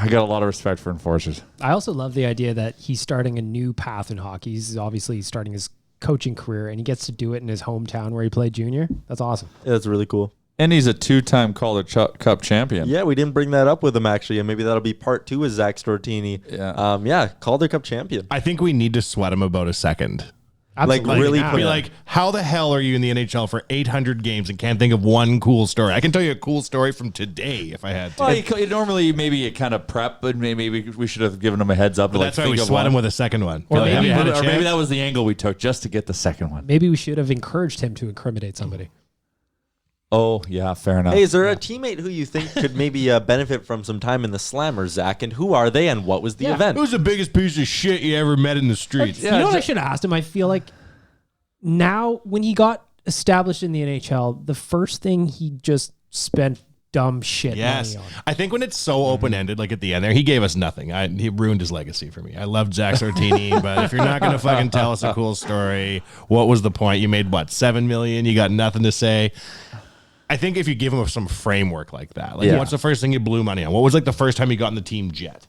got a lot of respect for enforcers. I also love the idea that he's starting a new path in hockey. He's obviously starting his coaching career, and he gets to do it in his hometown where he played junior. That's awesome. Yeah, that's really cool. And he's a 2-time Calder Cup champion. Yeah, we didn't bring that up with him, actually, and maybe that'll be part 2 with Zack Stortini. Yeah, Calder Cup champion. I think we need to sweat him about a second. Absolutely. Like, really be like, how the hell are you in the NHL for 800 games and can't think of one cool story? I can tell you a cool story from today if I had to. Well, normally maybe it kind of prep, but maybe we should have given him a heads up. But that's why we sweat him with a second one. Or maybe that was the angle we took just to get the second one. Maybe we should have encouraged him to incriminate somebody. Oh, yeah, fair enough. Hey, is there a teammate who you think could maybe benefit from some time in the Slammer, Zach? And who are they, and what was the event? Who's the biggest piece of shit you ever met in the streets? You know what I should have asked him? I feel like now when he got established in the NHL, the first thing he just spent dumb shit Yes. money on. I think when it's so open-ended, like at the end there, he gave us nothing. He ruined his legacy for me. I loved Zack Stortini, but if you're not going to fucking tell us a cool story, what was the point? You made, what, $7 million? You got nothing to say. I think if you give him some framework like that, like what's the first thing you blew money on? What was like the first time you got in the team jet?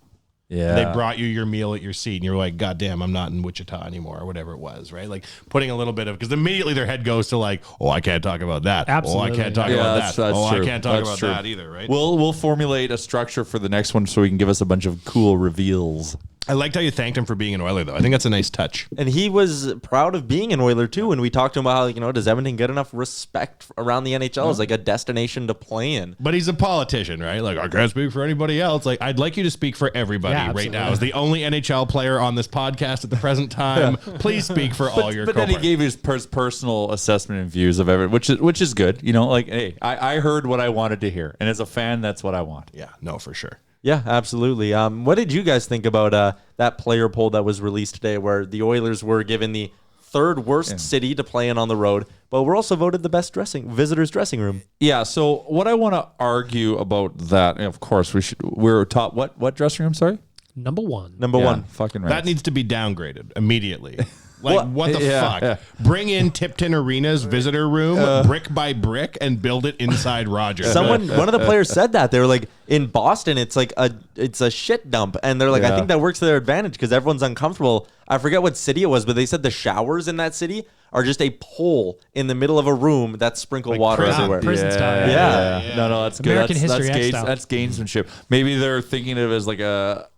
Yeah. They brought you your meal at your seat, and you're like, God damn, I'm not in Wichita anymore, or whatever it was, right? Like putting a little bit of, because immediately their head goes to like, oh, I can't talk about that. Absolutely. Oh, I can't talk Yeah, about that's- that. that's Oh, true. I can't talk That's about true. that either, right? We'll formulate a structure for the next one so he can give us a bunch of cool reveals. I liked how you thanked him for being an Oiler, though. I think that's a nice touch. And he was proud of being an Oiler, too. And we talked to him about how, does Edmonton get enough respect around the NHL as like a destination to play in? But he's a politician, right? Like, I can't speak for anybody else. Like, I'd like you to speak for everybody right now. As the only NHL player on this podcast at the present time, please speak for all your But then he cohort. gave his personal assessment and views of everything, which is good. Like, hey, I heard what I wanted to hear. And as a fan, that's what I want. Yeah, no, for sure. Yeah, absolutely. What did you guys think about that player poll that was released today where the Oilers were given the third worst city to play in on the road, but we're also voted the best visitors dressing room? Yeah, so what I want to argue about that, and of course, we're top, what dressing room, sorry? Number one. Number one. Fucking right. That needs to be downgraded immediately. Like, what the Yeah, fuck? yeah. Bring in Tipton Arena's visitor room, brick by brick, and build it inside Rogers. One of the players said that. They were like, in Boston, it's like it's a shit dump. And they're like, I think that works to their advantage because everyone's uncomfortable. I forget what city it was, but they said the showers in that city are just a pole in the middle of a room that sprinkle water prison. everywhere. Prison style. Yeah. No, that's good. American that's, History X style. that's gamesmanship. Maybe they're thinking of it as like a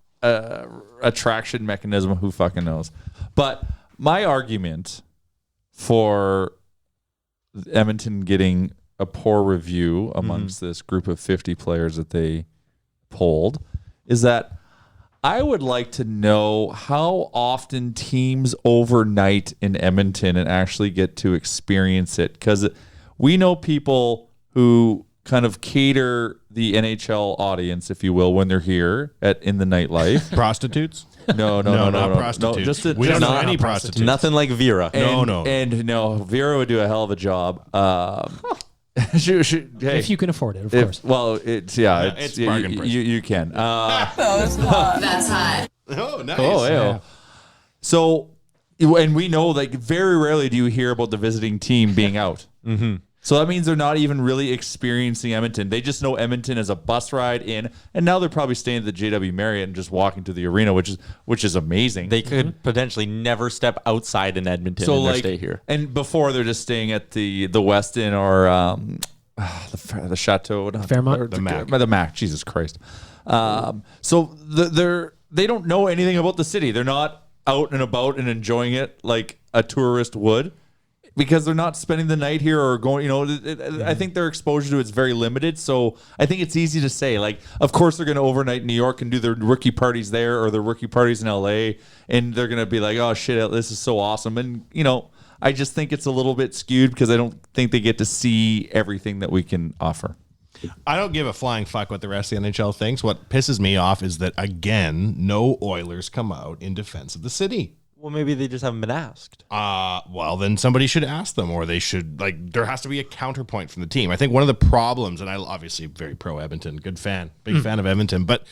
attraction mechanism. Who fucking knows? But my argument for Edmonton getting a poor review amongst this group of 50 players that they polled is that I would like to know how often teams overnight in Edmonton and actually get to experience it, because we know people who kind of cater the NHL audience, if you will, when they're here in the nightlife. Prostitutes? No, not prostitutes. We don't know any prostitutes. Nothing like Vera. And no, Vera would do a hell of a job. Hey, If you can afford it, of course. well, it's bargain price. you can. That's hot. Oh, nice. Yeah. So, and we know like very rarely do you hear about the visiting team being out. Mm-hmm. So that means they're not even really experiencing Edmonton. They just know Edmonton as a bus ride in, and now they're probably staying at the JW Marriott and just walking to the arena, which is amazing. They could potentially never step outside in Edmonton in their stay here. And before they're just staying at the Westin or the Chateau, Fairmont? the Mac. Jesus Christ. So they don't know anything about the city. They're not out and about and enjoying it like a tourist would, because they're not spending the night here or going, I think their exposure to it's very limited. So I think it's easy to say, like, of course they're going to overnight in New York and do their rookie parties there or their rookie parties in LA. And they're going to be like, oh shit, this is so awesome. And, I just think it's a little bit skewed because I don't think they get to see everything that we can offer. I don't give a flying fuck what the rest of the NHL thinks. What pisses me off is that, again, no Oilers come out in defense of the city. Well, maybe they just haven't been asked. Well, then somebody should ask them, or they should, there has to be a counterpoint from the team. I think one of the problems, and I obviously very pro Edmonton, big fan of Edmonton, but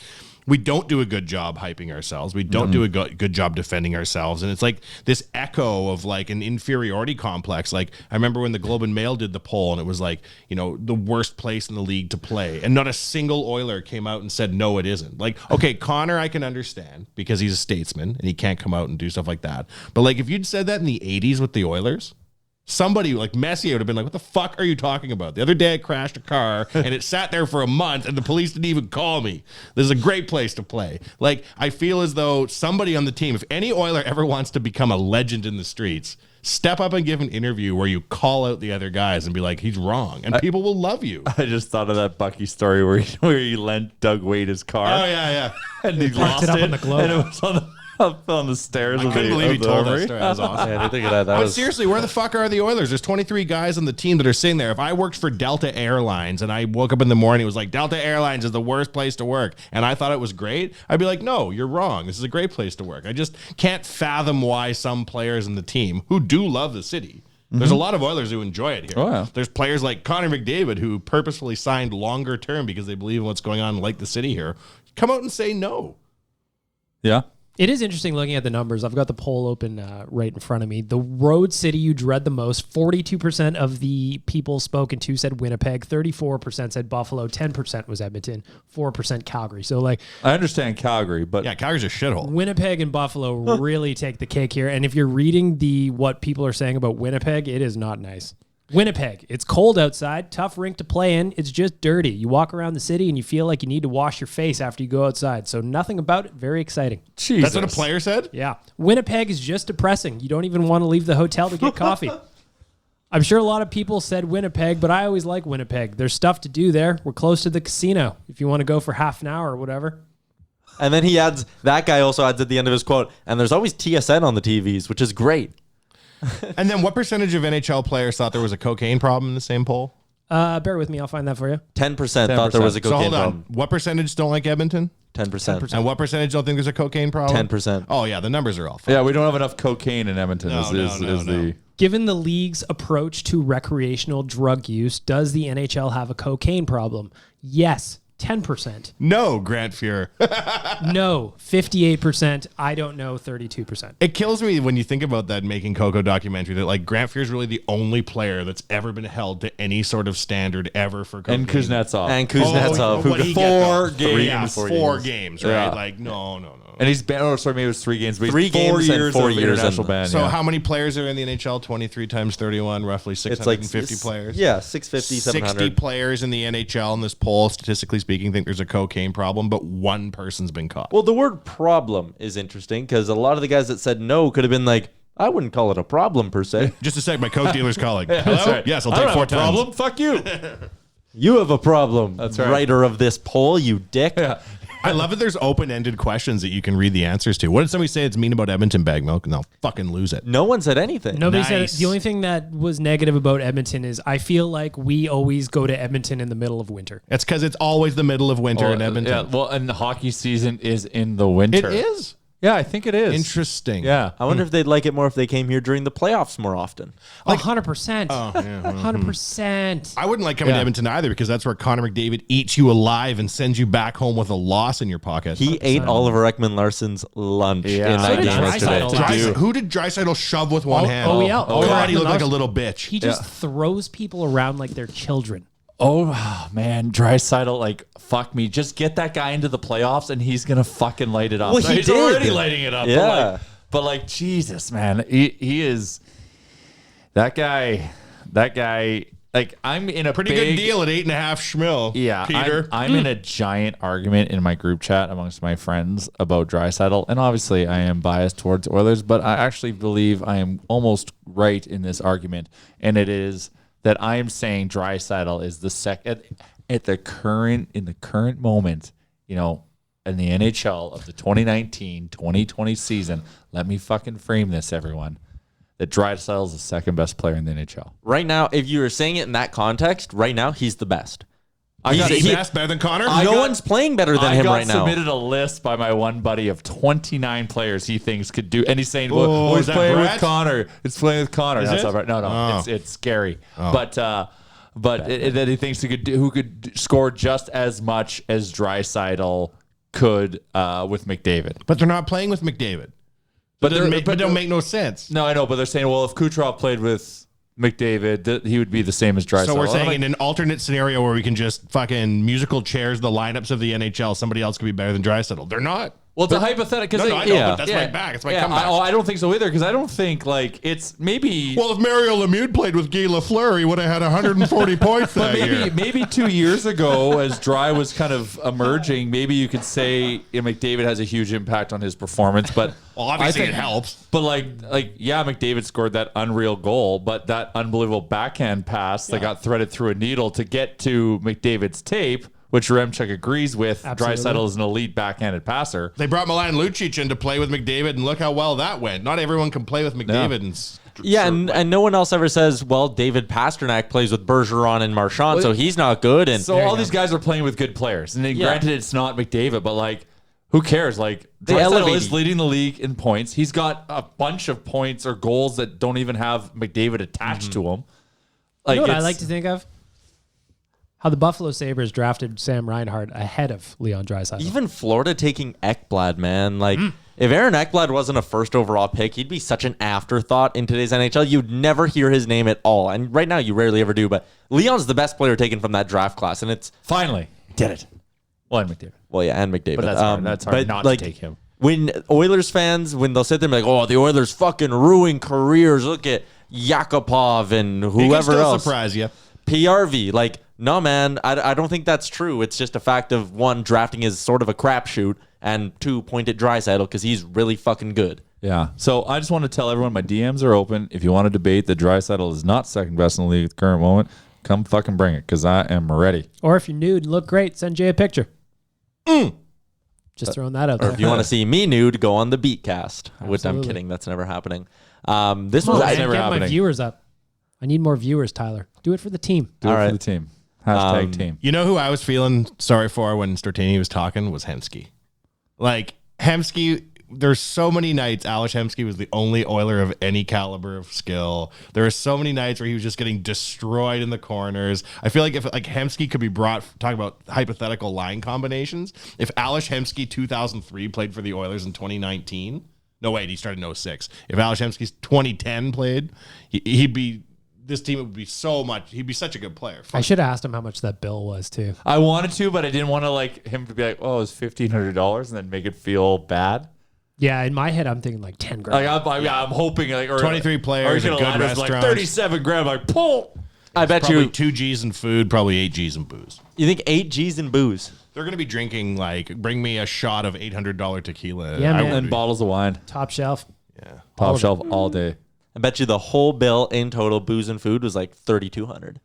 we don't do a good job hyping ourselves. We don't do a good job defending ourselves. And it's like this echo of like an inferiority complex. Like I remember when the Globe and Mail did the poll and it was like, the worst place in the league to play. And not a single Oiler came out and said, no, it isn't. Like, okay, Connor, I can understand because he's a statesman and he can't come out and do stuff like that. But like if you'd said that in the 80s with the Oilers, somebody like Messier would have been like, what the fuck are you talking about? The other day I crashed a car and it sat there for a month and the police didn't even call me. This is a great place to play. Like, I feel as though somebody on the team, if any Oiler ever wants to become a legend in the streets, step up and give an interview where you call out the other guys and be like, he's wrong. And people will love you. I just thought of that Bucky story where he lent Doug Wade his car. Oh, yeah. And he lost it up it. on the Globe. And it was up on the stairs. I couldn't believe he told that story. That was awesome. Yeah, I think of that. But seriously, where the fuck are the Oilers? There's 23 guys on the team that are sitting there. If I worked for Delta Airlines and I woke up in the morning, it was like, Delta Airlines is the worst place to work, and I thought it was great, I'd be like, no, you're wrong. This is a great place to work. I just can't fathom why some players in the team who do love the city There's a lot of Oilers who enjoy it here. Oh, yeah. There's players like Connor McDavid who purposefully signed longer term because they believe in what's going on, like the city here. Come out and say no. Yeah. It is interesting looking at the numbers. I've got the poll open right in front of me. The road city you dread the most, 42% of the people spoken to said Winnipeg, 34% said Buffalo, 10% was Edmonton, 4% Calgary. So, like, I understand Calgary, but Yeah, Calgary's a shithole. Winnipeg and Buffalo really take the cake here. And if you're reading what people are saying about Winnipeg, it is not nice. Winnipeg, it's cold outside, tough rink to play in. It's just dirty. You walk around the city and you feel like you need to wash your face after you go outside. So nothing about it. Very exciting. That's what a player said? Yeah. Winnipeg is just depressing. You don't even want to leave the hotel to get coffee. I'm sure a lot of people said Winnipeg, but I always like Winnipeg. There's stuff to do there. We're close to the casino if you want to go for half an hour or whatever. And then that guy also adds at the end of his quote, and there's always TSN on the TVs, which is great. And then what percentage of NHL players thought there was a cocaine problem in the same poll? Bear with me. I'll find that for you. 10% thought there was a So cocaine hold on. problem. What percentage don't like Edmonton? 10%. And what percentage don't think there's a cocaine problem? 10%. Oh, yeah, the numbers are all fine. yeah, we don't have enough cocaine in Edmonton. No. Given the league's approach to recreational drug use, does the NHL have a cocaine problem? Yes, 10%. No, Grant Fuhr. No, 58%. I don't know, 32%. It kills me when you think about that Making Coco documentary that like Grant Fuhr is really the only player that's ever been held to any sort of standard ever for cocaine. And Kuznetsov. And Kuznetsov, what'd who he get, though? 4 games. Yeah, 4 games, right? Yeah. Like, no. And he's been, maybe it was 3 games, but 3 he's 4 games and years 4 of years international and- ban. So yeah. how many players are in the NHL? 23 times 31, roughly It's like 650 players. Yeah, 650, 60 700. players in the NHL in this poll, statistically speaking, think there's a cocaine problem, but one person's been caught. Well, the word problem is interesting because a lot of the guys that said no could have been like, I wouldn't call it a problem per se. Just a sec, my coke dealer's calling. Hello? That's right. Yes, I'll I take don't 4 have a tons. problem. Fuck you. You have a problem, That's right. writer of this poll, you dick. Yeah. I love that there's open-ended questions that you can read the answers to. What did somebody say it's mean about Edmonton Baggedmilk? And they'll fucking lose it. No one said anything. Nobody Nice. said the only thing that was negative about Edmonton is I feel like we always go to Edmonton in the middle of winter. It's because it's always the middle of winter in Edmonton. Yeah, well, and the hockey season is in the winter. It is? Yeah, I think it is. Interesting. Yeah. I wonder if they'd like it more if they came here during the playoffs more often. 100%. 100%. I wouldn't like coming to Edmonton either because that's where Connor McDavid eats you alive and sends you back home with a loss in your pocket. He ate Oliver Ekman-Larsson's lunch in So that did game Draisaitl. yesterday. Who did Draisaitl shove with one hand? OEL. Oh, God, he looked like a Larson. little bitch. He just throws people around like they're children. Oh, man, Draisaitl, like, fuck me. Just get that guy into the playoffs, and he's going to fucking light it up. Well, he he's did. already lighting it up. Yeah. But like, Jesus, man. He is... That guy, like, I'm in a Pretty good deal at 8.5 schmil. Yeah, Peter. I'm in a giant argument in my group chat amongst my friends about Draisaitl, and obviously I am biased towards Oilers, but I actually believe I am almost right in this argument, and it is that I am saying Draisaitl is the second in the current moment, you know, in the NHL of the 2019-2020 season. Let me fucking frame this, everyone. That Draisaitl is the second best player in the NHL. Right now, if you were saying it in that context, right now, he's the best. He's the best, better than Connor? No one's playing better than him right now. I got submitted a list by my one buddy of 29 players he thinks could do, and he's saying, Oh, "Well, is he's that playing Brett? with Connor. It's playing with Connor." Is That's it? not right. No, Oh. it's scary. But that he thinks who could score just as much as Draisaitl could with McDavid. But they're not playing with McDavid. But It don't make no sense. No, I know, but they're saying, well, if Kucherov played with McDavid, he would be the same as Draisaitl. So we're I'm saying like, in an alternate scenario where we can just fucking musical chairs the lineups of the NHL, somebody else could be better than Draisaitl. They're not. well, it's a hypothetical. No, I know, but that's my back. It's my comeback. I don't think so either, because I don't think, like, it's maybe... Well, if Mario Lemieux played with Guy Lafleur, he would have had 140 points that year. Maybe 2 years ago, as Dry was kind of emerging, maybe you could say McDavid has a huge impact on his performance. But Well, obviously I think it helps. But yeah, McDavid scored that unreal goal, but that unbelievable backhand pass that got threaded through a needle to get to McDavid's tape, which Remchuk agrees with. Absolutely. Draisaitl is an elite backhanded passer. They brought Milan Lucic in to play with McDavid, and look how well that went. Not everyone can play with McDavid. Yeah, and no one else ever says, well, David Pasternak plays with Bergeron and Marchand, so he's not good. And So all these guys are playing with good players. And then granted, it's not McDavid, but like, Who cares? Like, They Draisaitl elevate is you. leading the league in points. He's got a bunch of points or goals that don't even have McDavid attached to him. Like, You know what I it's- like to think of? How the Buffalo Sabres drafted Sam Reinhart ahead of Leon Draisaitl. Even Florida taking Ekblad, man. Like, if Aaron Ekblad wasn't a first overall pick, he'd be such an afterthought in today's NHL. You'd never hear his name at all. And right now, you rarely ever do. But Leon's the best player taken from that draft class. And it's Finally. did it. Well, and McDavid. Well, yeah, and McDavid. But that's hard. That's hard not to take him. When Oilers fans, when they'll sit there and be like, oh, the Oilers fucking ruin careers. Look at Yakupov and He can whoever still else. surprise you. PRV. Like, no, man, I don't think that's true. It's just a fact of, one, drafting is sort of a crapshoot, and two, point at Draisaitl because he's really fucking good. Yeah. So I just want to tell everyone my DMs are open. If you want to debate that Draisaitl is not second best in the league at the current moment, come fucking bring it because I am ready. Or if you're nude and look great, send Jay a picture. Just throwing that out Or there. if you want to see me nude, go on the Beatcast. Which I'm Absolutely. kidding. That's never happening. This Come was on, That's man, never get my happening. viewers up. I need more viewers, Tyler. Do it for the team. Do All it right. for the team. Hashtag team. You know who I was feeling sorry for when Stortini was talking was Hemsky. Like, Hemsky, there's so many nights Alex Hemsky was the only Oiler of any caliber of skill. There are so many nights where he was just getting destroyed in the corners. I feel like if like Hemsky could be brought, talking about hypothetical line combinations, if Alex Hemsky 2003 played for the Oilers in 2019, no wait, he started in 06. If Alex Hemsky's 2010 played, he'd be, this team would be so much, he'd be such a good player. I should have asked him how much that bill was, too. I wanted to, but I didn't want to like him to be like, oh, it's $1,500 and then make it feel bad. Yeah, in my head, I'm thinking like 10 grand. Like I'm hoping like or 23 players, or he's gonna a good line us, like restaurant. 37 grand. Like pull. I bet Probably you 2 G's in food, probably 8 G's in booze. you think 8 G's in booze. They're going to be drinking, like, bring me a shot of $800 tequila. Yeah, I man. would And be- bottles of wine, Top shelf. top shelf all day. I bet you the whole bill in total, booze and food, was like $3,200.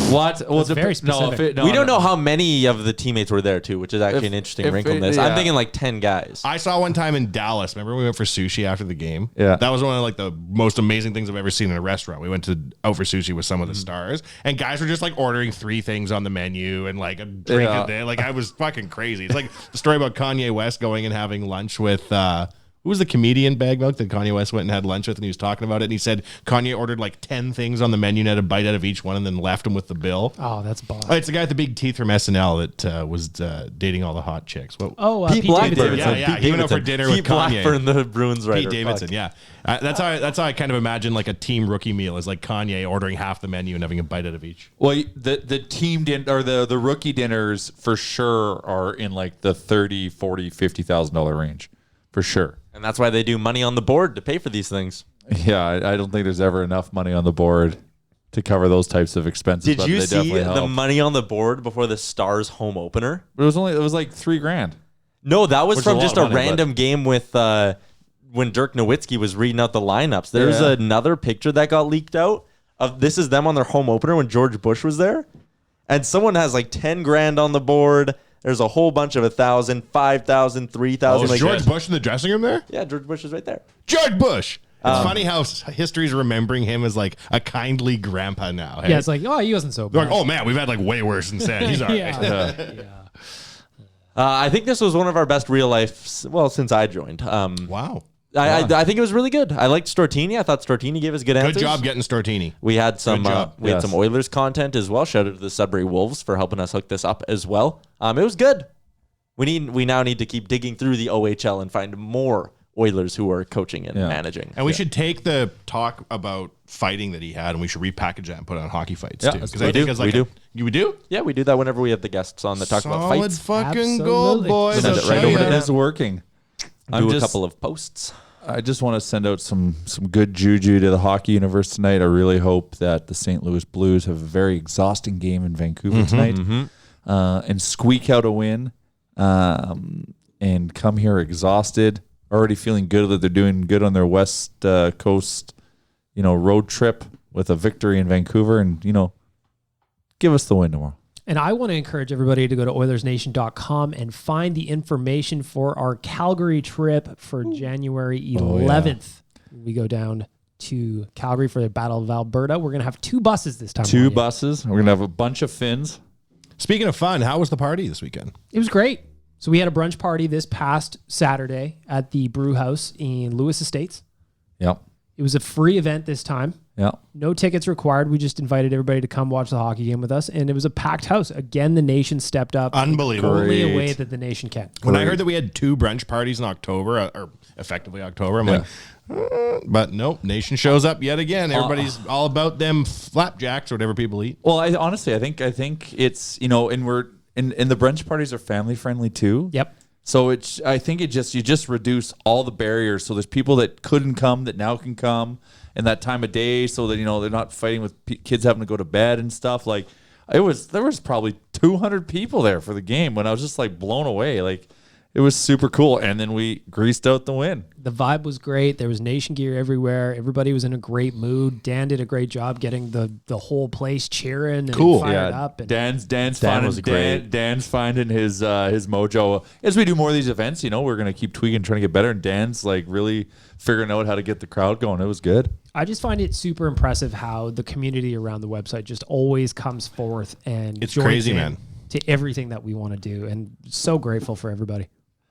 What? Well, That's very specific. We don't know how many of the teammates were there, too, which is actually an interesting if wrinkle in it- this. yeah. I'm thinking like 10 guys. I saw one time in Dallas. Remember we went for sushi after the game? Yeah. That was one of like the most amazing things I've ever seen in a restaurant. We went out for sushi with some of the stars, and guys were just like ordering 3 things on the menu and like a drink Yeah. a day. Like I was fucking crazy. It's like the story about Kanye West going and having lunch with who was the comedian Baggedmilk that Kanye West went and had lunch with, and he was talking about it, and he said Kanye ordered like 10 things on the menu and had a bite out of each one and then left him with the bill. Oh, that's boss. Oh, it's the guy with the big teeth from SNL that was dating all the hot chicks. What? Oh, Pete Pete Blackburn. Davidson. Yeah, yeah. He went out for dinner with Pete Kanye. Blackburn, the Bruins writer. Pete Davidson, Fuck. yeah. That's how I kind of imagine like a team rookie meal is like Kanye ordering half the menu and having a bite out of each. Well, the team dinner or the rookie dinners for sure are in like the $30,000, $40,000, $50,000 range for sure. And that's why they do money on the board to pay for these things. Yeah, I don't think there's ever enough money on the board to cover those types of expenses. Did but you they see definitely the help. money on the board before the Stars home opener? It was like $3,000. No, that was Which is a from lot just of a money, random game with when Dirk Nowitzki was reading out the lineups. There's Yeah. another picture that got leaked out of this is them on their home opener when George Bush was there. And someone has like 10 grand on the board. There's a whole bunch of 1,000, 5,000, 3,000. Oh, is George Bush in the dressing room there? Yeah, George Bush is right there. George Bush. It's funny how history's remembering him as like a kindly grandpa now. Hey? Yeah, it's like, oh, he wasn't so They're bad. like, oh man, we've had like way worse than said. He's all right. Yeah. I think this was one of our best real life, well, since I joined. Wow. I think it was really good. I liked Stortini. I thought Stortini gave us good answers. Good job getting Stortini. We had some Good job. we had Yes. some Oilers content as well. Shout out to the Sudbury Wolves for helping us hook this up as well. It was good. We now need to keep digging through the OHL and find more Oilers who are coaching and Yeah. managing. And we should take the talk about fighting that he had and we should repackage that and put it on hockey fights Yeah, too. that's Because what I think we it's do. like We do. You would do? Yeah, we do that whenever we have the guests on that talk about Solid fights. fucking Absolutely. gold, boys. Send I'll it right tell over ya. to It is working. Do a couple of posts. I just want to send out some good juju to the hockey universe tonight. I really hope that the St. Louis Blues have a very exhausting game in Vancouver tonight and squeak out a win and come here exhausted, already feeling good that they're doing good on their West Coast, road trip with a victory in Vancouver and, give us the win tomorrow. And I want to encourage everybody to go to OilersNation.com and find the information for our Calgary trip for January 11th. We go down to Calgary for the Battle of Alberta. We're going to have 2 buses this time. Two Wanye. buses. We're going to have a bunch of Finns. Speaking of fun, how was the party this weekend? It was great. So we had a brunch party this past Saturday at the Brew House in Lewis Estates. Yep. It was a free event this time. Yeah. No tickets required. We just invited everybody to come watch the hockey game with us, and it was a packed house. Again, the nation stepped up. Unbelievable. Only a Great. way that the nation can. When I heard that we had 2 brunch parties in October, or effectively October, I'm like, but nope, nation shows up yet again. Everybody's all about them flapjacks or whatever people eat. Well, honestly, I think it's, and we're and the brunch parties are family friendly too. Yep. So I think you just reduce all the barriers. So there's people that couldn't come that now can come in that time of day, so that they're not fighting with kids having to go to bed and stuff. Like there was probably 200 people there for the game when I was just like blown away. Like it was super cool, and then we greased out the win. The vibe was great. There was nation gear everywhere. Everybody was in a great mood. Dan did a great job getting the whole place cheering and fired up. And Dan's Dan finding was great. Dan's finding his mojo. As we do more of these events, we're gonna keep tweaking, trying to get better. And Dan's like really figuring out how to get the crowd going. It was good. I just find it super impressive how the community around the website just always comes forth and It's joins crazy, in man. to everything that we want to do, and so grateful for everybody.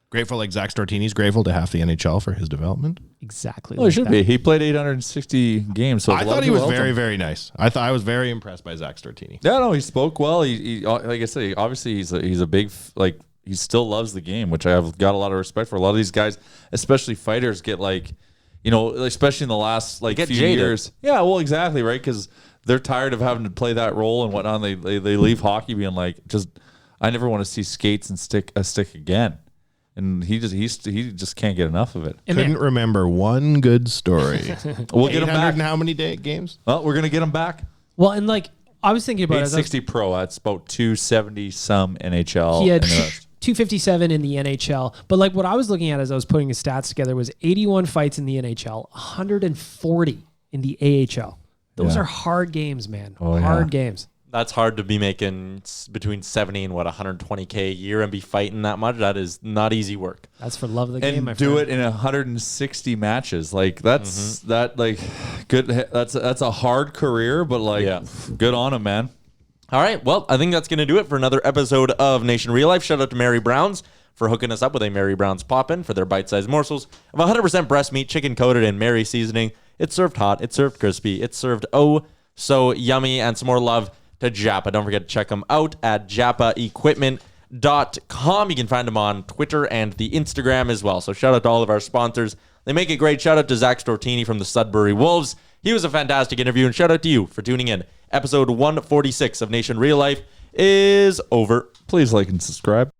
Grateful, like Zack Stortini's grateful to half the NHL for his development. Exactly. Well, like he should that. be. He played 860 games. So I thought he was very, very nice. I was very impressed by Zack Stortini. Yeah, no, he spoke well. He like I said, obviously he's a big he still loves the game, which I have got a lot of respect for. A lot of these guys, especially fighters, get especially in the last few jaded. years. Yeah, well, exactly, right? Because they're tired of having to play that role and whatnot. They leave hockey being like, I never want to see skates and stick again. And he just can't get enough of it. Couldn't remember one good story. We'll get him 800 back. and how many games? Well, we're gonna get him back. Well, and I was thinking about it. 860 pro. That's about 270 some NHL. He had and the rest. 257 in the NHL. But what I was looking at as I was putting his stats together was 81 fights in the NHL, 140 in the AHL. Those are hard games, man. Hard games. That's hard to be making between 70 and 120K a year and be fighting that much. That is not easy work. That's for love of the game, my And do friend. it in 160 matches. Good. That's a hard career, but good on him, man. All right. Well, I think that's going to do it for another episode of Nation Real Life. Shout out to Mary Brown's for hooking us up with a Mary Brown's Poppin' for their bite-sized morsels of 100% breast meat, chicken coated in Mary seasoning. It's served hot. It's served crispy. It's served so yummy, and some more love to Japa. Don't forget to check them out at japaequipment.com. You can find them on Twitter and the Instagram as well. So shout out to all of our sponsors. They make it great. Shout out to Zack Stortini from the Sudbury Wolves. He was a fantastic interview, and shout out to you for tuning in. Episode 146 of Nation Real Life is over. Please like and subscribe.